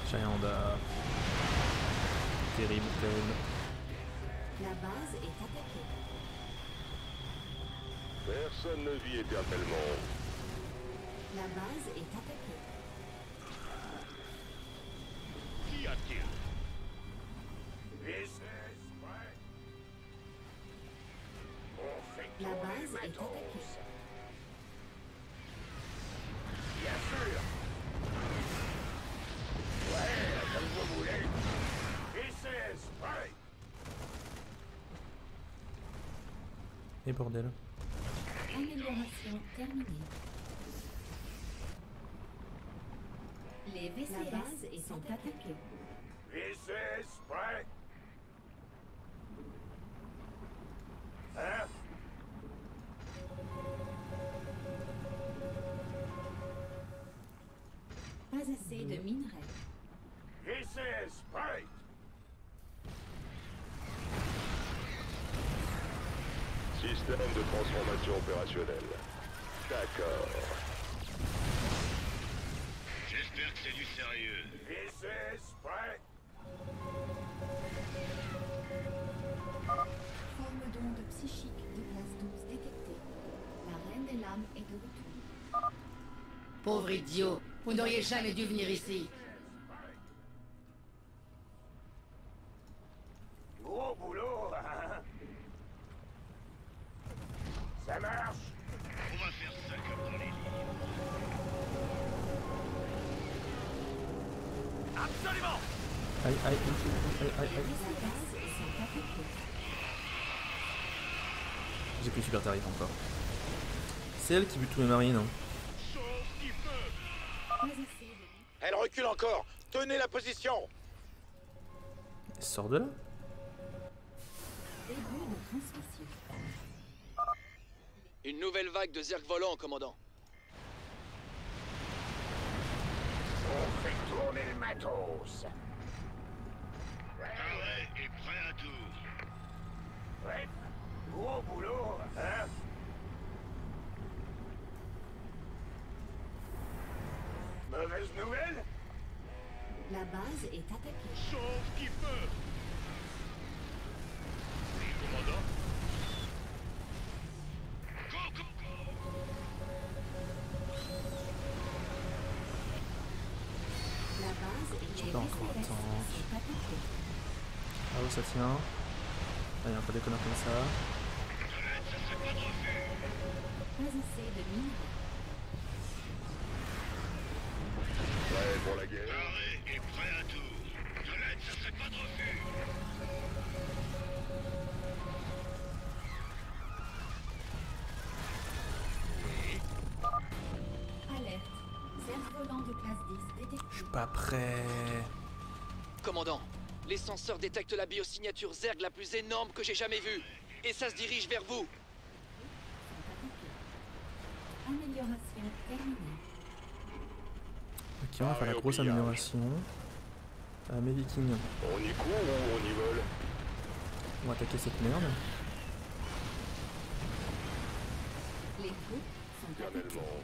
A: J'ai rien en bas. Terrible.
H: La base est attaquée.
L: Personne ne vit éternellement.
H: La base est attaquée.
J: Qu'y a-t-il?
H: La base est attaquée.
I: Bien sûr! Ouais, comme vous voulez. VCS, ouais.
A: Et bordel.
H: Amélioration terminée. Les VCS sont attaqués.
I: VCS, ouais. Hein?
H: Pas assez de minerais.
I: VCS, ouais.
L: Système de transformation opérationnelle. D'accord.
J: J'espère que c'est du sérieux.
I: VCS, ouais.
H: Forme d'onde psychique de classe 12 détectée. La reine des lames est de retour.
G: Pauvre idiot, vous n'auriez jamais dû venir ici.
I: Gros boulot, hein? Ça marche?
J: On va faire ça comme dans les livres.
I: Absolument!
A: Aïe.
H: Les VCS sont attaqués.
A: J'ai pris super tarif encore. C'est elle qui bute tous les marines. Hein.
J: Sauf qui peut.
I: Elle recule encore. Tenez la position.
A: Sors de là.
H: Début de transmission.
F: Une nouvelle vague de zerg volants, commandant.
I: On fait tourner le matos.
J: Arrêt est prêt à tout.
I: Ouais. Gros boulot, hein? Mauvaise nouvelle?
H: La base est attaquée.
J: Sauf qui peut. Oui, commandant. Go, go, go.
H: La base est
A: peux encore attendre.
H: attaquée.
A: Ah où ça tient? Ah, il y a un peu des connards comme ça.
H: Pas assez de minerais.
L: Prêt pour la guerre?
J: Arrêt est prêt à tout. De l'aide, ça serait pas de refus.
H: Alerte. Zerg volant de classe 10 détecté.
A: Je suis pas prêt.
F: Commandant, les senseurs détectent la biosignature zerg la plus énorme que j'ai jamais vue. Et ça se dirige vers vous.
H: Amélioration terminée.
A: Ok, on va faire la grosse amélioration. Mes vikings,
L: On y court ou on y vole?
A: on va attaquer cette merde.
H: Les troupes sont attaquées.
L: Éternellement.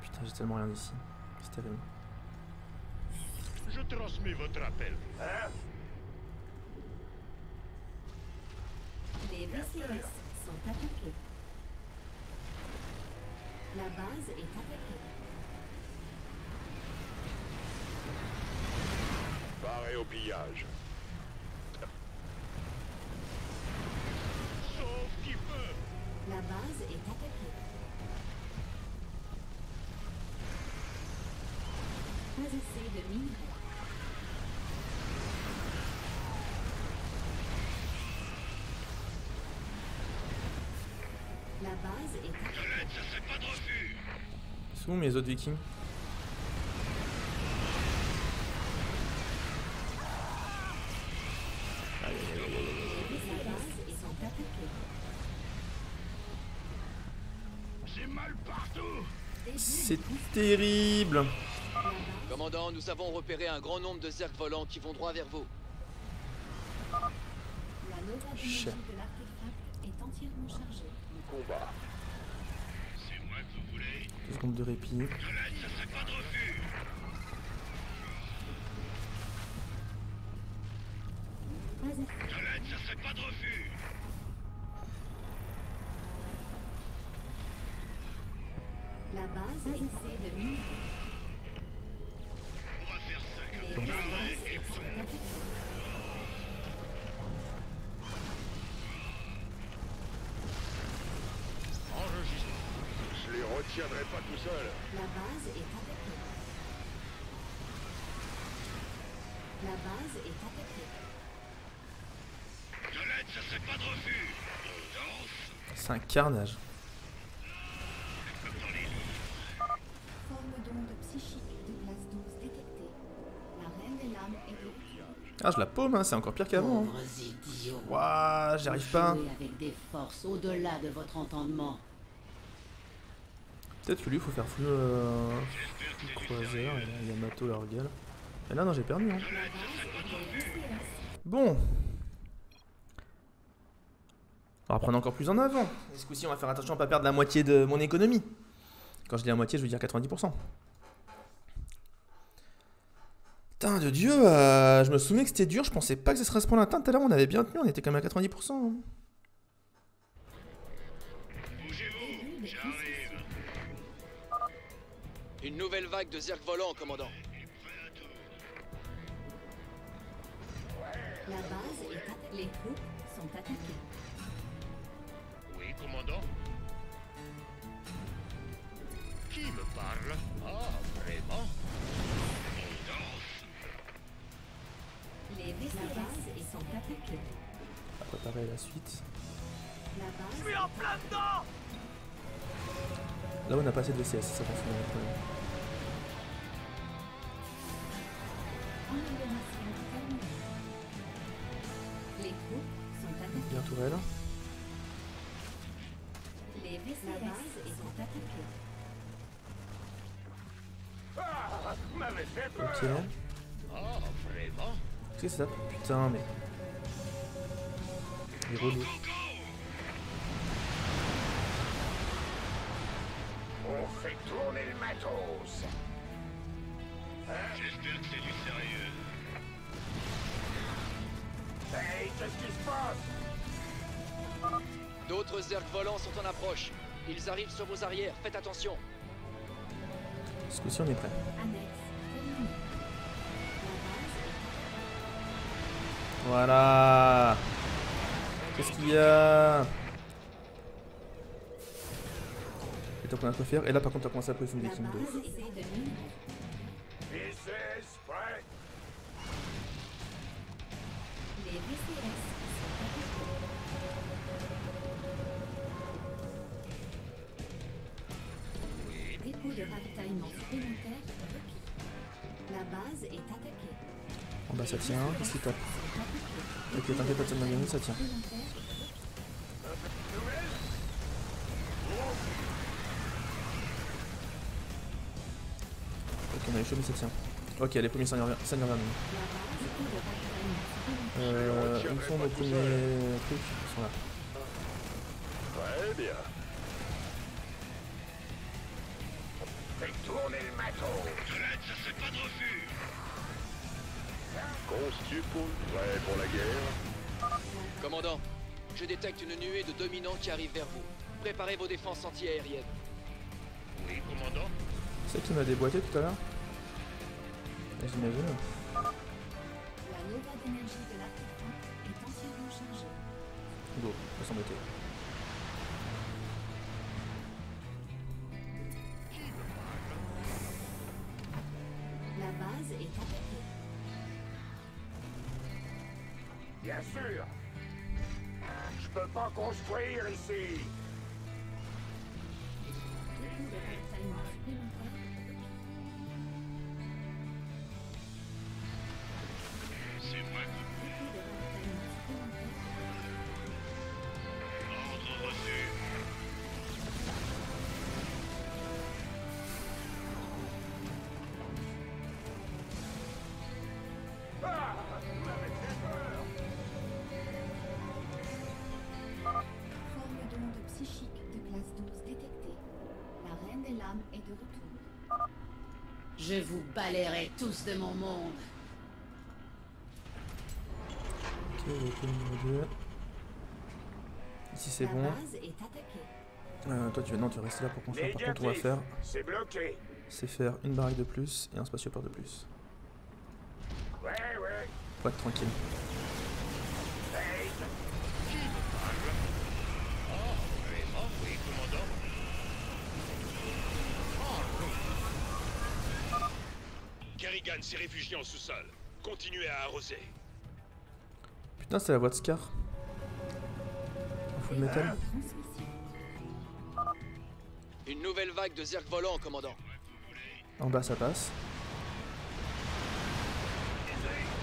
A: Putain, j'ai tellement rien ici. C'est terrible.
J: Je transmets votre appel.
I: Hein?
H: Les VCS sont attaqués. La base est attaquée.
L: Paré au pillage.
J: Sauf qui peut.
H: La base est attaquée. Pas assez de minerais. La base est attaquée.
J: De l'aide, ça serait pas de refus.
A: Ils sont où mes autres vikings?
H: La base est attaquée.
J: J'ai mal partout.
A: C'est terrible.
F: Commandant, nous avons repéré un grand nombre de zerg volants qui vont droit vers vous.
H: La nova d'énergie
A: Cher.
H: de l'artefact est entièrement chargée.
L: Combat.
J: C'est moi que vous voulez.
A: 2 secondes de répit.
J: De l'aide, ça serait pas de refus.
H: Pas assez.
J: De l'aide, ça serait pas de refus.
H: La base a essayé de minerais.
J: On va faire ça
H: Les
J: comme
H: VCS sont attaqués.
J: enregistré.
L: Je les retiendrai pas tout seul.
H: La base est attaquée. La base est attaquée.
J: De l'aide, ça serait pas de refus.
A: C'est un carnage.
H: Forme d'onde psychique de classe 12 détectée. La reine des lames est de retour.
A: Ah, je la paume, hein, c'est encore pire qu'avant. Hein.
G: Pauvres idiots.
A: Ouah, j'y arrive pas.
G: Vous jouez avec des forces au-delà de votre entendement.
A: Peut-être que lui, il faut faire full croiseur. Il y a Yamato, leur gueule. Et là, non, j'ai perdu. Hein. Bon. On va prendre encore plus en avant. Et ce coup-ci, on va faire attention à pas perdre la moitié de mon économie. Quand je dis la moitié, je veux dire 90%. Putain de Dieu, je me souviens que c'était dur. Je pensais pas que ce serait à ce point atteint. Tout à l'heure, on avait bien tenu. On était quand même à 90%. Hein.
J: Bougez-vous, j'arrive.
F: Une nouvelle vague de zerg volants, commandant.
H: La base est attaquée. Les troupes sont attaquées.
J: Oui, commandant. Qui me parle? Ah, vraiment?
H: Les VCS sont attaqués.
A: On va préparer la suite.
H: La base
I: Je suis en plein dedans!
A: Là on n'a pas assez de VCS, ça va faire un problème.
H: Les troupes sont attaquées.
A: Bien tourelle.
H: Les VCS sont attaqués.
I: Ah, vous m'avez fait peur.
A: Ok.
J: Oh, vraiment?
A: Qu'est-ce que c'est ça? Putain, mais. Il est relou.
I: On fait tourner le matos.
J: J'espère que c'est du sérieux.
I: Hey, qu'est-ce qui se passe?
M: D'autres zergs volants sont en approche. Ils arrivent sur vos arrières, faites attention.
A: Ce coup-ci, on est prêt.
H: Annexe terminée.
A: Voilà. Qu'est-ce qu'il y a? Et donc on a quoi faire. Et là par contre on a commencé à poser une victime de ouf.
I: VCS prêt.
H: Les VCS sont attaqués. Dépôt de ravitaillement supplémentaire requis. La base est attaquée.
A: Bon bah ça tient. Qu'est-ce qui tape? Ok, t'inquiète pas de cette ça tient. Ok, on a eu chaud mais ça tient. Ok, les premiers seigneurs vers nous. Où sont nos premiers trucs? Ils sont là.
L: Très bien.
I: Fait tourner le matos.
J: Dredd, ça fait pas de refus.
L: Constupo, prêt pour la guerre?
M: Commandant, je détecte une nuée de dominants qui arrive vers vous. Préparez vos défenses anti-aériennes.
J: Oui, commandant.
A: C'est qui m'a déboîté tout à l'heure? J'imagine.
H: La nova d'énergie de l'artefact est entièrement chargée.
A: Go, on va s'embêter.
H: La base est attaquée.
I: Bien sûr. Je peux pas construire ici.
H: Dépôt de ravitaillement supplémentaire requis.
J: C'est moi.
H: Dépôt de ravitaillement supplémentaire.
J: Ordre reçu.
I: Ah, vous m'avez fait peur.
H: Forme d'onde psychique de classe 12 détectée. La reine des lames est de retour.
G: Je vous balayerai tous de mon monde.
A: Ok, ok, niveau 2. Ici c'est
H: La
A: bon.
H: base est attaquée.
A: Toi tu vas rester là pour construire. Par contre on va
I: Négatif.
A: faire,
I: C'est bloqué.
A: c'est faire une baraque de plus et un spatioport de plus.
I: Ouais, ouais.
A: Pour être tranquille.
I: Hey,
J: Oh, vraiment? Oui, commandant.
D: Kerrigan s'est réfugié en sous-sol. Continuez à arroser.
A: Putain, c'est la voix de Scar. En full metal.
M: Une nouvelle vague de zergs volants, commandant.
A: En bas ça passe.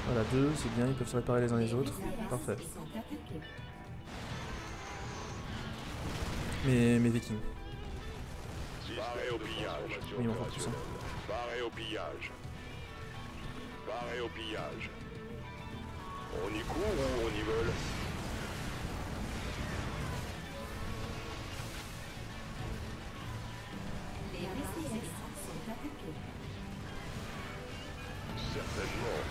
A: Voilà, 2, c'est bien, ils peuvent se réparer les uns les autres. Parfait.
H: Ils sont attaqués.
A: Mes vikings.
L: Barré au pillage.
A: Oui, il m'en faut plus. Hein.
L: Barré au pillage. Barré au pillage. On y court ou on y vole?
H: Les VCS sont attaqués.
L: Certainement.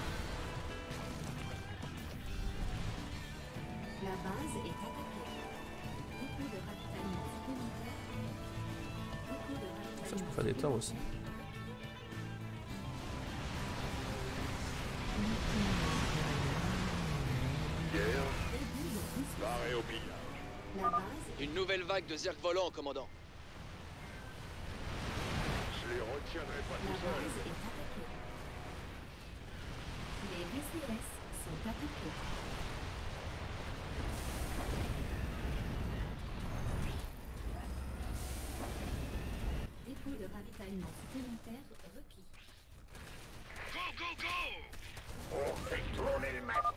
H: La base est attaquée. Dépôt de ravitaillement supplémentaire. Dépôt de ravitaillement.
A: Ça, je peux faire des torts aussi.
L: Guerre. Barré au pillage.
H: La base
M: Une nouvelle vague de zergs volants, commandant.
L: Je les retiendrai pas
H: La
L: tout seul.
H: base est attaquée. Les VCS sont attaqués. Ravitaillement supplémentaire requis.
J: Go, go, go!
I: On fait tourner le map.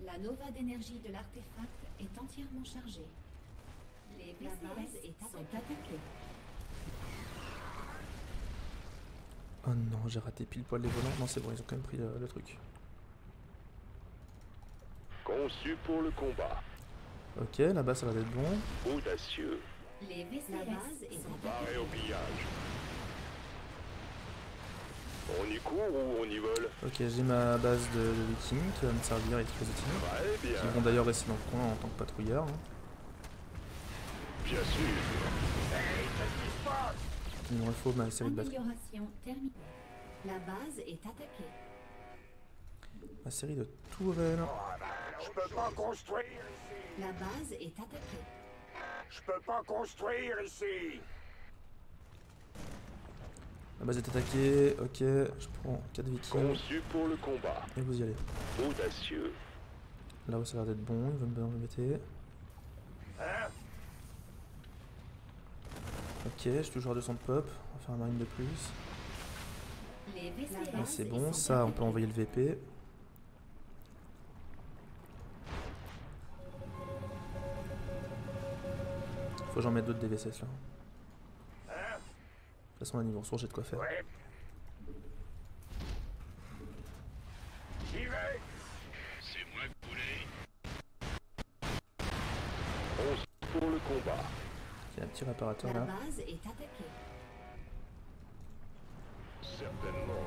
H: La nova d'énergie de l'artefact est entièrement chargée. Les VCS sont attaqués.
A: Oh non, j'ai raté pile poil les volants. Non, c'est bon, ils ont quand même pris le truc.
L: Conçu pour le combat.
A: Ok, là-bas ça va être bon.
L: Audacieux.
H: Les VCS sont
L: Paré au pillage. On y court ou on y vole?
A: Ok, j'ai ma base de vikings qui va me servir avec les outils.
L: Très bien.
A: Ils vont d'ailleurs rester dans le coin en tant que patrouilleurs. Hein.
L: Bien sûr.
I: Hey, qu'est-ce qui se passe?
A: Il me faut ma série de batteries.
H: amélioration terminée. La base est attaquée.
A: Ma série de tourelles.
I: Je peux pas construire ici.
H: La base est attaquée.
I: Je peux pas construire ici.
A: La base est attaquée. Ok, je prends 4 vikings.
L: Conçu pour le combat.
A: Et vous y allez.
L: Audacieux.
A: Là où ça a l'air d'être bon, il va me mettre.
I: Hein?
A: Ok, j'ai toujours 200 de pop. On va faire un marine de plus.
H: Les VCS
A: Là c'est bon, ça on peut envoyer le VP. Faut que j'en mette d'autres des VCS là. De toute façon à niveau ressources j'ai de quoi faire.
I: Ouais. J'y vais.
J: C'est moi que vous voulez.
L: Conçu pour le combat.
A: Il y a un petit réparateur
H: La
A: là.
H: base est attaquée.
L: Certainement.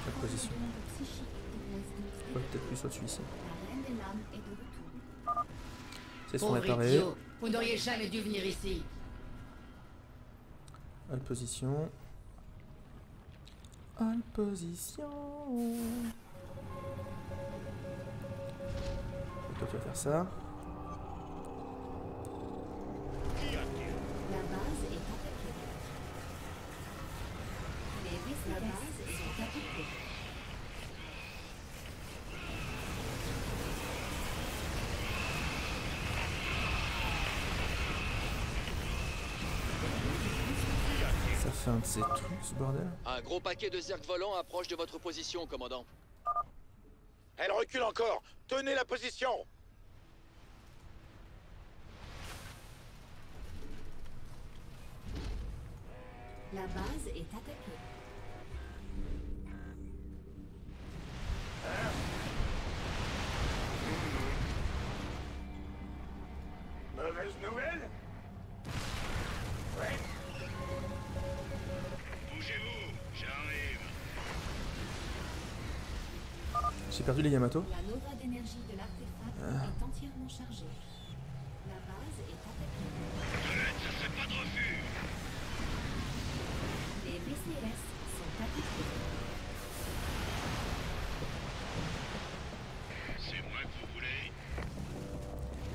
A: La position.
H: Psychique de
A: Ouais, peut-être plus au-dessus ici.
H: La reine des lames est de retour.
A: C'est son
G: Pauvre
A: réparé.
G: idiot, vous n'auriez jamais dû venir ici.
A: All position. All position. Ok, tu vas faire ça.
H: La base est attaquée. Les VCS sont attaqués.
A: Ça fait un de ces trucs ce bordel.
M: Un gros paquet de zergs volants approche de votre position, commandant.
I: Elle recule encore. Tenez la position.
H: La base est attaquée.
I: Mauvaise nouvelle? Ouais.
J: Bougez-vous, j'arrive.
A: J'ai perdu les Yamato.
H: La nova d'énergie de l'artefact est entièrement chargée. La base est attaquée.
J: De l'aide, ça serait pas de refus.
H: Les VCS sont attaqués.
J: C'est moi que vous voulez.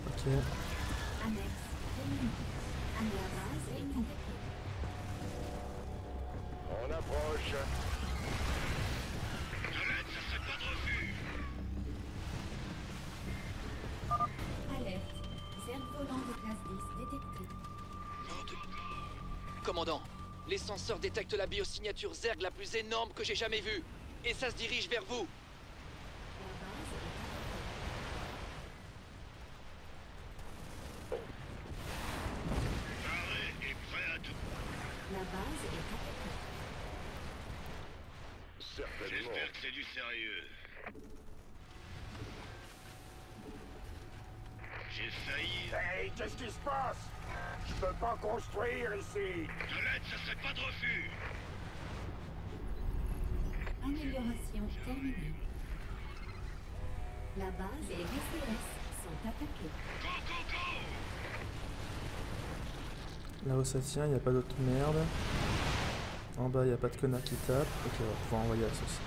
A: Ok.
H: Annexe terminée. La base est attaquée.
L: On approche.
J: De l'aide, ça serait pas de refus.
H: Alerte. Zerg volant de classe 10 détecté.
M: Commandant, les senseurs détectent la biosignature zerg la plus énorme que j'ai jamais vue. Et ça se dirige vers vous.
H: La base est
J: Paré et prêt à tout.
H: attaquée. La base est attaquée.
L: Certainement.
J: J'espère que c'est du sérieux. J'ai failli.
I: Hey, qu'est-ce qui se passe? Je peux pas construire ici.
J: De l'aide, ça serait pas de refus.
H: Amélioration terminée. La base et les VCS sont attaqués.
J: Go, go, go.
A: Là où ça tient, il n'y a pas d'autre merde. En bas, il n'y a pas de connard qui tape. Ok, on va pouvoir envoyer la sauce.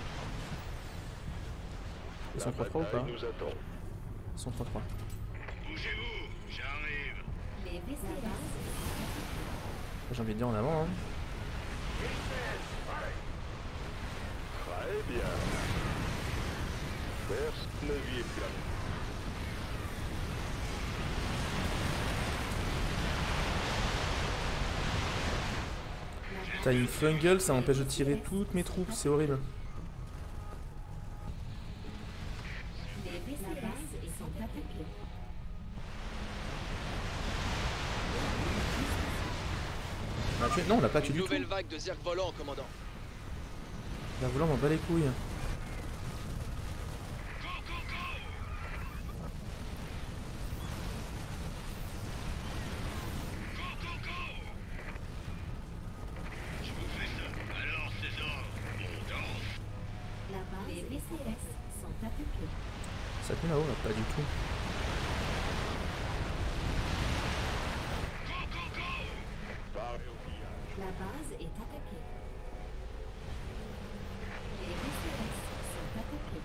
A: Ils sont 3-3 ou pas?
L: Nous attend.
A: Ils sont 3-3.
J: Bougez-vous, j'arrive.
H: Les VCS
A: J'ai envie de dire en avant. Hein.
L: Très bien. Personne ne vit plus.
A: T'as une fungle, ça m'empêche de tirer toutes mes troupes, c'est horrible.
H: Les VCS sont attaqués.
A: On l'a tué? Non, on l'a pas tué
M: Une
A: du tout.
M: nouvelle vague de zerg volants, commandant.
A: La volant m'en bat les couilles.
H: Les VCS sont attaqués.
A: Ça tenait là-haut, là, pas du tout.
H: La base est attaquée. Les VCS sont attaqués.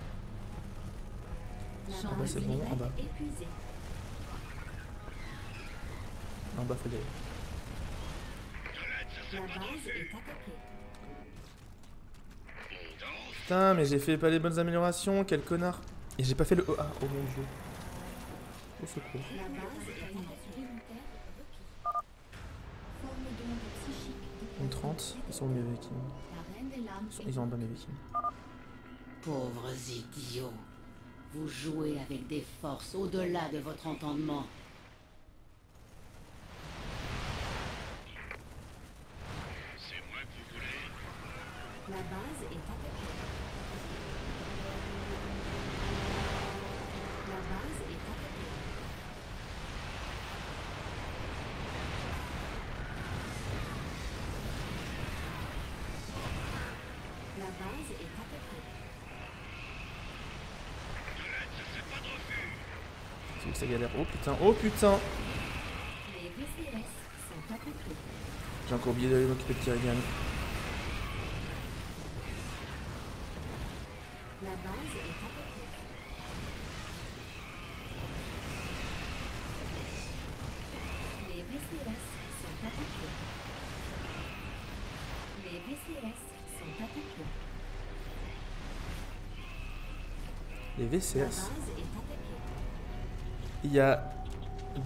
H: La
A: En bas,
H: base
A: c'est bon, en bas.
H: est épuisée.
A: En bas, faut y aller.
H: La base est attaquée.
A: Putain, mais j'ai fait pas les bonnes améliorations, quel connard. Et j'ai pas fait le EA, oh mon dieu. Au secours.
H: La base est attaquée. Forme d'onde psychique de
A: Une 30, ils sont mes vikings.
H: la reine des lames.
A: Ils ont en bas mes vikings.
G: Pauvres idiots. Vous jouez avec des forces au-delà de votre entendement.
J: C'est moi que vous voulez?
H: La base est attaquée. La base est attaquée. La base est attaquée.
A: C'est où que ça galère? Oh putain, oh putain!
H: Les VCS sont attaqués.
A: J'ai encore oublié d'aller m'occuper de Kerrigan.
H: La base est attaquée. Les VCS sont attaqués. Les VCS sont attaqués.
A: Les
H: La
A: VCS.
H: base est attaquée.
A: Il y a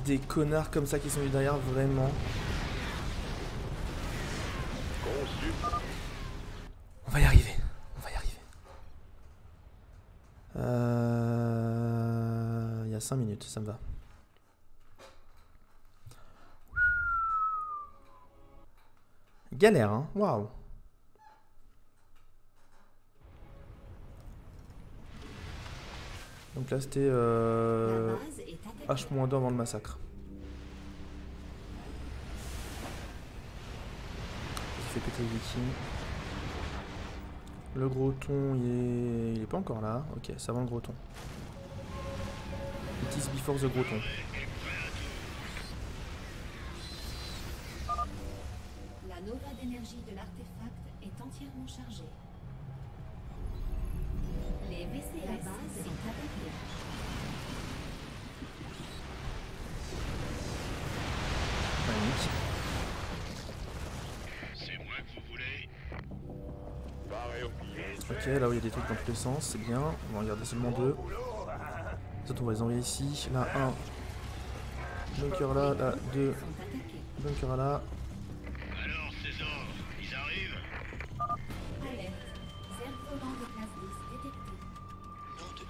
A: des connards comme ça qui sont venus derrière, vraiment. On va y arriver. On va y arriver. Il y a 5 minutes, ça me va. Galère, hein. Waouh. Donc là, c'était
H: La base est attaquée.
A: H-2 avant le massacre. J'ai fait péter les vikings. Le gros thon, il est pas encore là. Ok, c'est avant le gros thon. It is before the gros thon.
H: La nova d'énergie de l'artefact est entièrement chargée. Les VCS la base sont attaqués.
A: Magnifique.
J: C'est moi que vous voulez?
A: Ok, là où il y a des trucs dans tous les sens, c'est bien. On va regarder seulement 2. Ça, on va les envoyer ici. Là, 1. Bunker là, là, 2. Bunker là.
J: Alors, ces ordres, ils arrivent?
H: Alerte. Zerg volant de classe 10 détecté.
M: Nom de...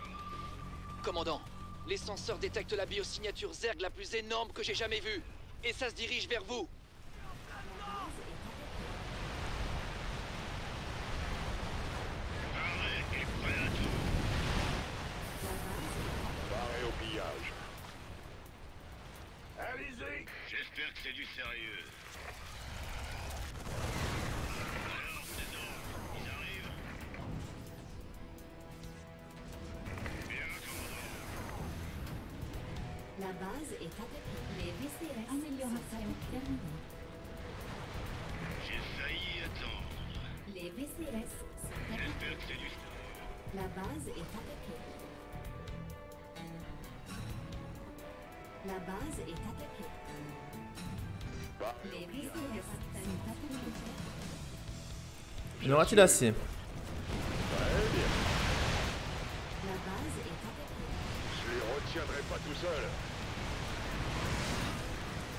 M: Commandant, les senseurs détectent la biosignature Zerg la plus énorme que j'ai jamais vue. Et ça se dirige vers vous.
L: Paré au pillage.
J: Allez-y! J'espère que c'est du sérieux. Alors, ces ordres, ils arrivent? Bien, commandant.
H: La base est attaquée. Les VCS amélioration terminée.
J: J'ai failli attendre.
H: Les VCS sont attaqués.
J: J'espère que c'est du sérieux.
H: La base est attaquée. La base est attaquée. Les VCS sont attaqués.
A: Il en aura-t-il assez?
H: La base est attaquée.
L: Je les retiendrai pas tout seul.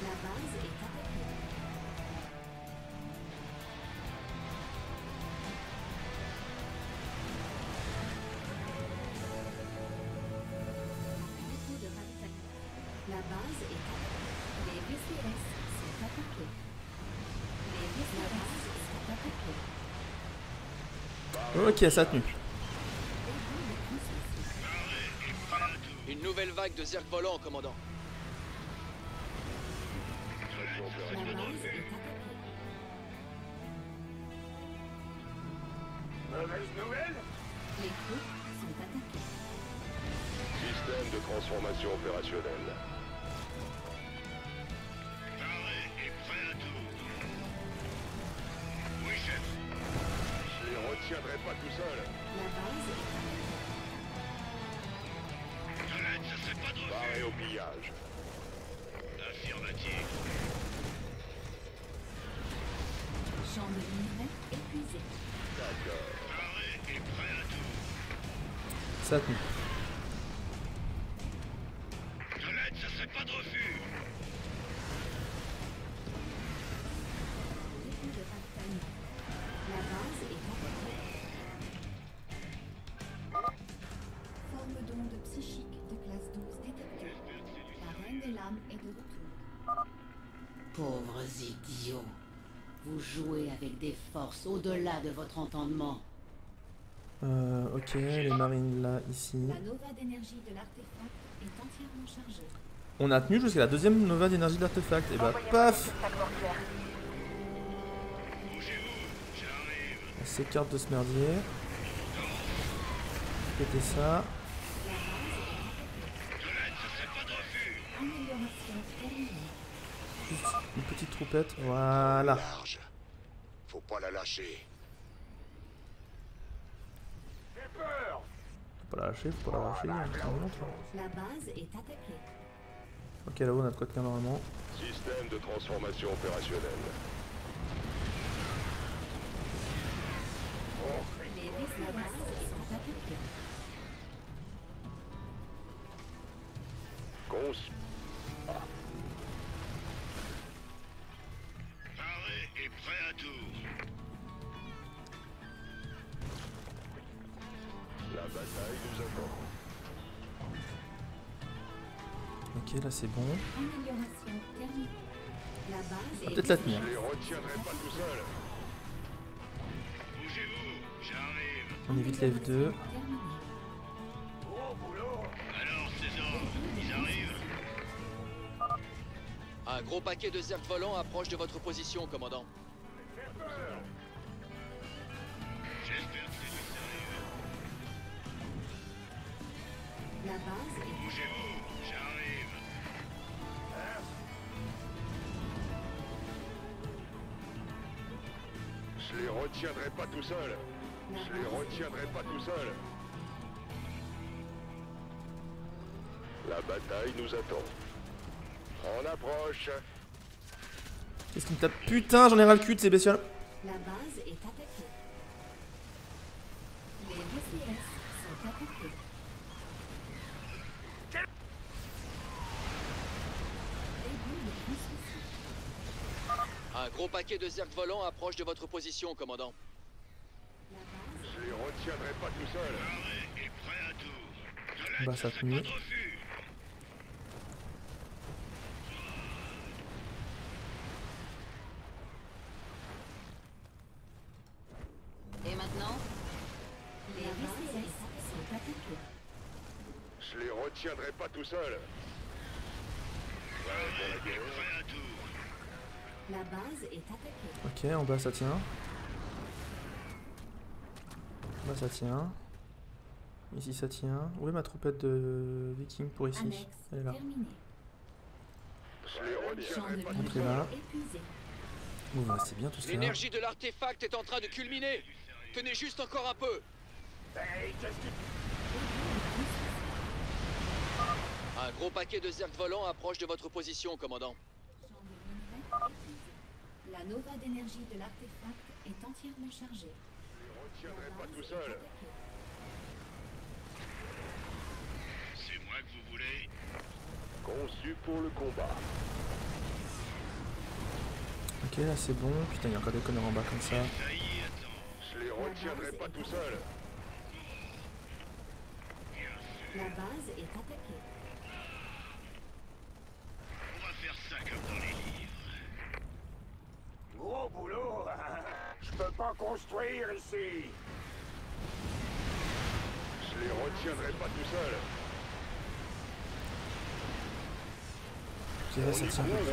H: La base est attaquée. La base est attaquée. Les VCS sont attaqués. Les VCS sont attaqués.
A: Ok, ça a tenu.
M: Une nouvelle vague de zerg volants, commandant.
H: La base est attaquée.
I: Mauvaise nouvelle?
H: Les troupes sont attaquées.
L: Système de transformation opérationnelle.
J: Paré et prêt à tout. Oui, chef.
L: Je les retiendrai pas tout seul.
H: La base est attaquée.
J: De l'aide, ça serait pas de refus.
L: Paré au pillage.
J: Affirmatif.
H: Champ de minerai épuisé.
L: D'accord.
J: Paré et prêt à tout.
A: Ça a tenu.
J: De l'aide, ça serait pas de refus.
H: Début de ravitaillement. La base est attaquée. Forme d'onde psychique de classe 12 détectée. La reine des lames est de retour.
G: Pauvres idiots. Vous jouez avec des forces au-delà de votre entendement.
A: Ok, les marines là, ici.
H: La nova d'énergie de l'artefact est entièrement chargée.
A: On a tenu jusqu'à la deuxième nova d'énergie de l'artefact. Et bah, paf! On s'écarte de ce merdier. Péter ça.
H: Amélioration terminée.
A: Juste une petite troupette. Voilà.
C: Large. Faut pas la lâcher.
I: J'ai peur!
A: Faut pas la lâcher, faut pas la lâcher.
H: La base est attaquée.
A: Ok, là-haut on a de quoi tenir normalement.
L: Système de transformation opérationnelle.
H: Les vaisseaux de base sont attaqués.
L: Cons.
J: Paré et prêt à tout.
L: La bataille nous attend.
A: Ok, là c'est bon.
H: Amélioration terminée. La base
A: On va
H: est
A: peut-être la tenir.
L: Je les retiendrai pas tout seul.
J: Bougez-vous, j'arrive.
A: On évite les F2.
H: terminée.
I: Gros boulot!
J: Alors, César, ils arrivent.
M: Un gros paquet de zerg volants approche de votre position, commandant.
J: J'espère que c'est du sérieux.
H: La base est
J: Bougez-vous, j'arrive.
L: Je les retiendrai pas tout seul. Je les retiendrai pas tout seul. La bataille nous attend. On approche.
A: Qu'est-ce qu'il me tape? Putain, j'en ai ras le cul de ces bestioles.
H: La base est attaquée. Les VCS sont attaqués. Début de transmission.
M: Un gros paquet de zerg volants approche de votre position, commandant.
H: La base
L: Je les retiendrai pas tout seul.
J: Paré et prêt à tout. De l'aide,
A: Bah, ça a
J: serait
A: tenu.
J: pas de refus.
G: Et maintenant,
H: les VCS sont attaqués.
L: Je les retiendrai pas tout seul. Ouais, pour la guerre.
J: Prêt à tout.
H: La base est attaquée.
A: Ok, en bas ça tient. En bas ça tient. Ici ça tient. Où est ma troupette de viking pour ici?
H: Annexe
A: Elle est là.
H: terminée.
L: Je les
H: Champ
L: retiendrai
H: de
L: pas.
A: Entrez
H: minerai
A: là.
H: épuisé.
A: Bon, bah, c'est bien tout ça.
M: L'énergie de l'artefact est en train de culminer. Tenez juste encore un peu.
I: Hey, qu'est-ce que...
M: Un gros paquet de zerg volants approche de votre position, commandant.
H: Champ de minerai épuisé. La nova d'énergie de l'artefact est entièrement chargée.
L: Je les retiendrai pas tout seul.
J: C'est moi que vous voulez.
L: Conçu pour le combat.
A: Ok, là c'est bon. Putain, il y a encore des connards en bas comme ça.
J: Ça y est, attends.
L: Je les retiendrai pas tout seul.
H: La base est attaquée.
L: pas construire ici. Je les retiendrai pas tout seul.
A: Ok, là, ça tient à peu près.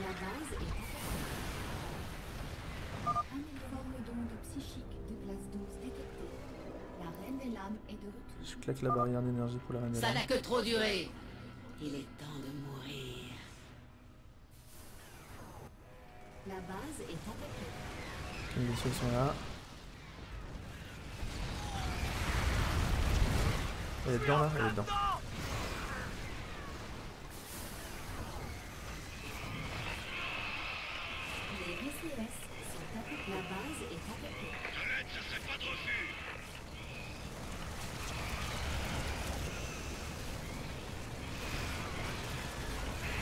H: La base est améliore le don de psychique de classe 12 détecté. La reine des lames est de retour.
A: Je claque la barrière d'énergie pour la reine des
G: Ça
A: lames.
G: n'a que trop duré. Il est temps de mourir.
H: La base est attaquée.
A: Les vaisseaux sont là. Elle est dedans là, elle est dedans.
H: Les VCS sont attaqués. La base est attaquée.
J: Colette, ça serait pas de refus.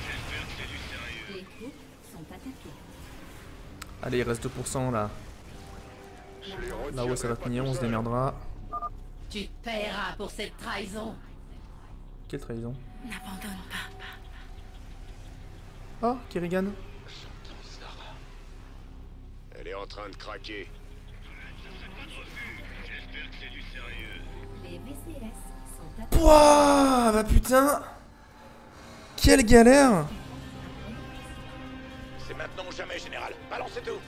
J: J'espère que c'est du sérieux.
H: Les troupes sont attaquées.
A: Allez, il reste 2% là. Là-haut ça va tenir, on se démerdera.
G: Tu paieras pour cette trahison.
A: Quelle trahison?
G: N'abandonne pas.
A: Oh, Kerrigan.
L: Elle est en train de craquer.
J: J'espère que c'est du sérieux.
H: Les VCS sont attaqués.
A: Pouah, bah putain. Quelle galère.
B: C'est maintenant ou jamais, général. Balancez tout.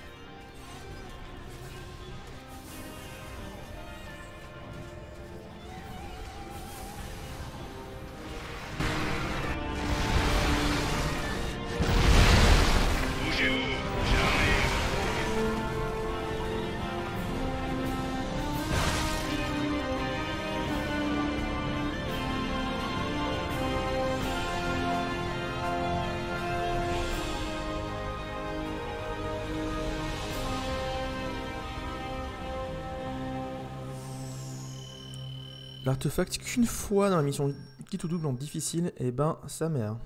J: Bougez-vous, j'arrive.
A: L'artefact qu'une fois dans la mission quitte ou double en difficile, et ben sa mère.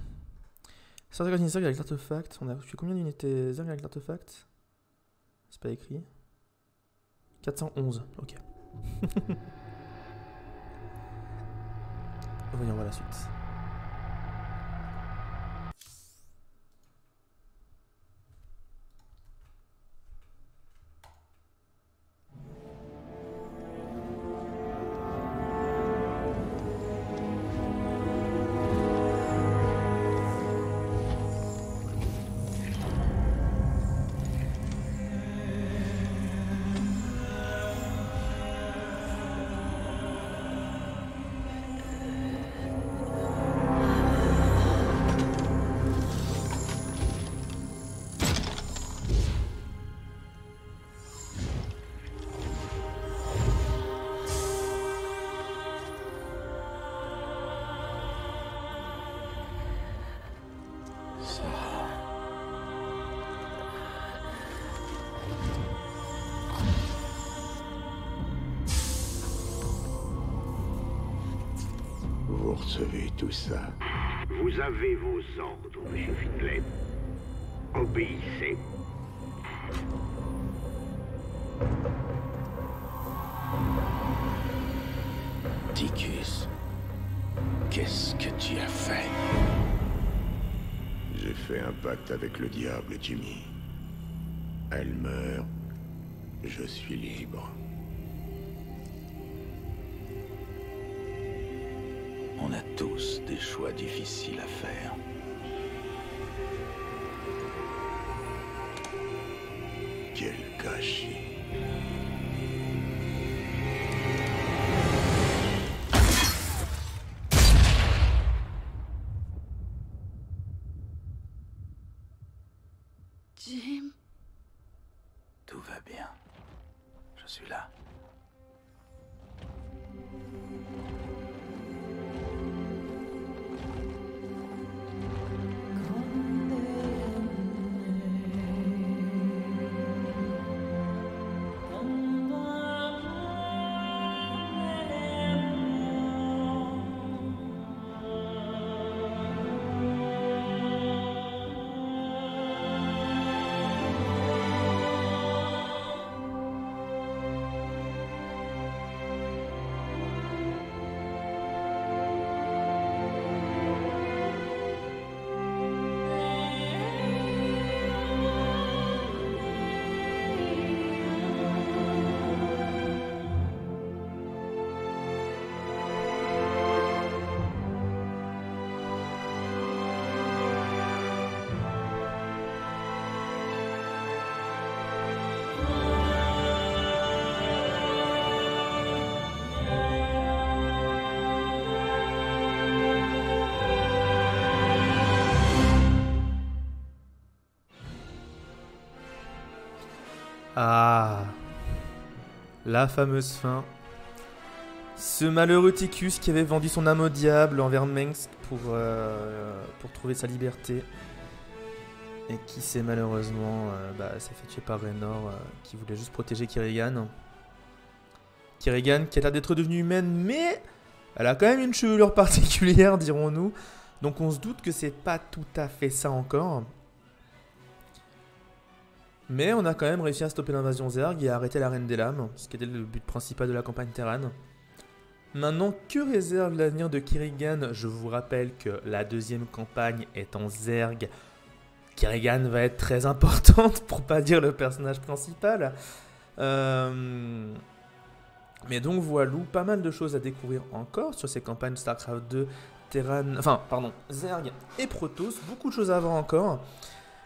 A: Certains organisations avec l'artefact, on a fait combien d'unités zerg avec l'artefact? C'est pas écrit. 411, ok. Voyons voir la suite.
C: Vous recevez tout ça.
I: Vous avez vos ordres, monsieur Finlay. Obéissez.
B: Ticus, qu'est-ce que tu as fait?
C: J'ai fait un pacte avec le diable, Jimmy. Elle meurt, je suis libre.
B: On a tous des choix difficiles à faire.
C: Quel gâchis.
G: Jim.
B: Tout va bien. Je suis là.
A: Ah, la fameuse fin. Ce malheureux Ticus qui avait vendu son âme au diable envers Mengsk pour trouver sa liberté. Et qui s'est malheureusement s'est fait tuer par Raynor qui voulait juste protéger Kerrigan. Kerrigan qui a l'air d'être devenue humaine, mais elle a quand même une chevelure particulière, dirons-nous. Donc on se doute que c'est pas tout à fait ça encore. Mais on a quand même réussi à stopper l'invasion Zerg et à arrêter la Reine des Lames, ce qui était le but principal de la campagne Terran. Maintenant, que réserve l'avenir de Kerrigan? Je vous rappelle que la deuxième campagne est en Zerg. Kerrigan va être très importante, pour pas dire le personnage principal. Mais donc voilà, pas mal de choses à découvrir encore sur ces campagnes StarCraft 2, Terran, Zerg et Protoss. Beaucoup de choses à voir encore.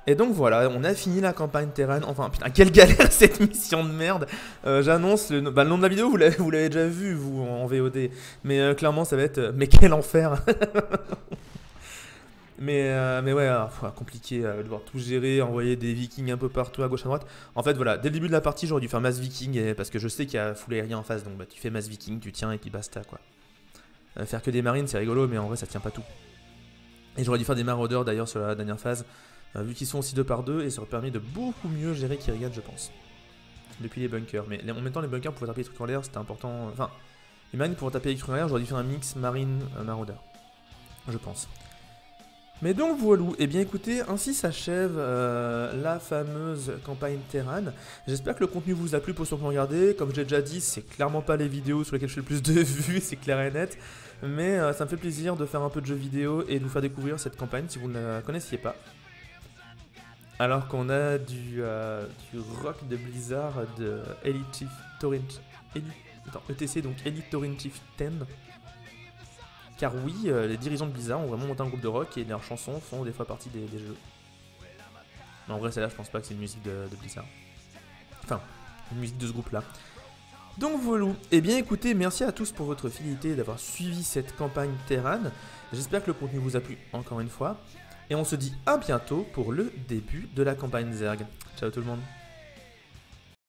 A: Et donc voilà, on a fini la campagne Terran. Enfin, putain, quelle galère cette mission de merde. J'annonce le nom de la vidéo, vous l'avez déjà vu, vous, en VOD. Mais clairement, ça va être... mais quel enfer. mais ouais, compliqué de devoir tout gérer, envoyer des vikings un peu partout, à gauche, à droite. En fait, voilà, dès le début de la partie, j'aurais dû faire masse viking, parce que je sais qu'il y a full aérien en face. Donc bah, tu fais masse viking, tu tiens et puis basta, quoi. Faire que des marines, c'est rigolo, mais en vrai, ça tient pas tout. Et j'aurais dû faire des maraudeurs, d'ailleurs, sur la dernière phase. Vu qu'ils sont aussi 2 par 2, et ça aurait permis de beaucoup mieux gérer Kerrigan, je pense. Depuis les bunkers. Mais en même temps, les bunkers pouvaient taper les trucs en l'air, c'était important. Enfin, les marines pour taper les trucs en l'air, j'aurais dû faire un mix marine-maraudeur. Je pense. Mais donc voilà, et bien écoutez, ainsi s'achève la fameuse campagne Terran. J'espère que le contenu vous a plu pour ceux qui m'ont regardé. Comme j'ai déjà dit, c'est clairement pas les vidéos sur lesquelles je fais le plus de vues, c'est clair et net. Mais ça me fait plaisir de faire un peu de jeux vidéo et de vous faire découvrir cette campagne si vous ne la connaissiez pas. Alors qu'on a du rock de Blizzard de Elite Chief Torrent. ETC, donc Elite Torrent Chief 10. Car oui, les dirigeants de Blizzard ont vraiment monté un groupe de rock et leurs chansons font des fois partie des jeux. Mais en vrai, celle-là, je pense pas que c'est une musique de Blizzard. Enfin, une musique de ce groupe-là. Donc voilà. Et bien écoutez, merci à tous pour votre fidélité d'avoir suivi cette campagne Terran. J'espère que le contenu vous a plu encore une fois. Et on se dit à bientôt pour le début de la campagne Zerg. Ciao tout le monde.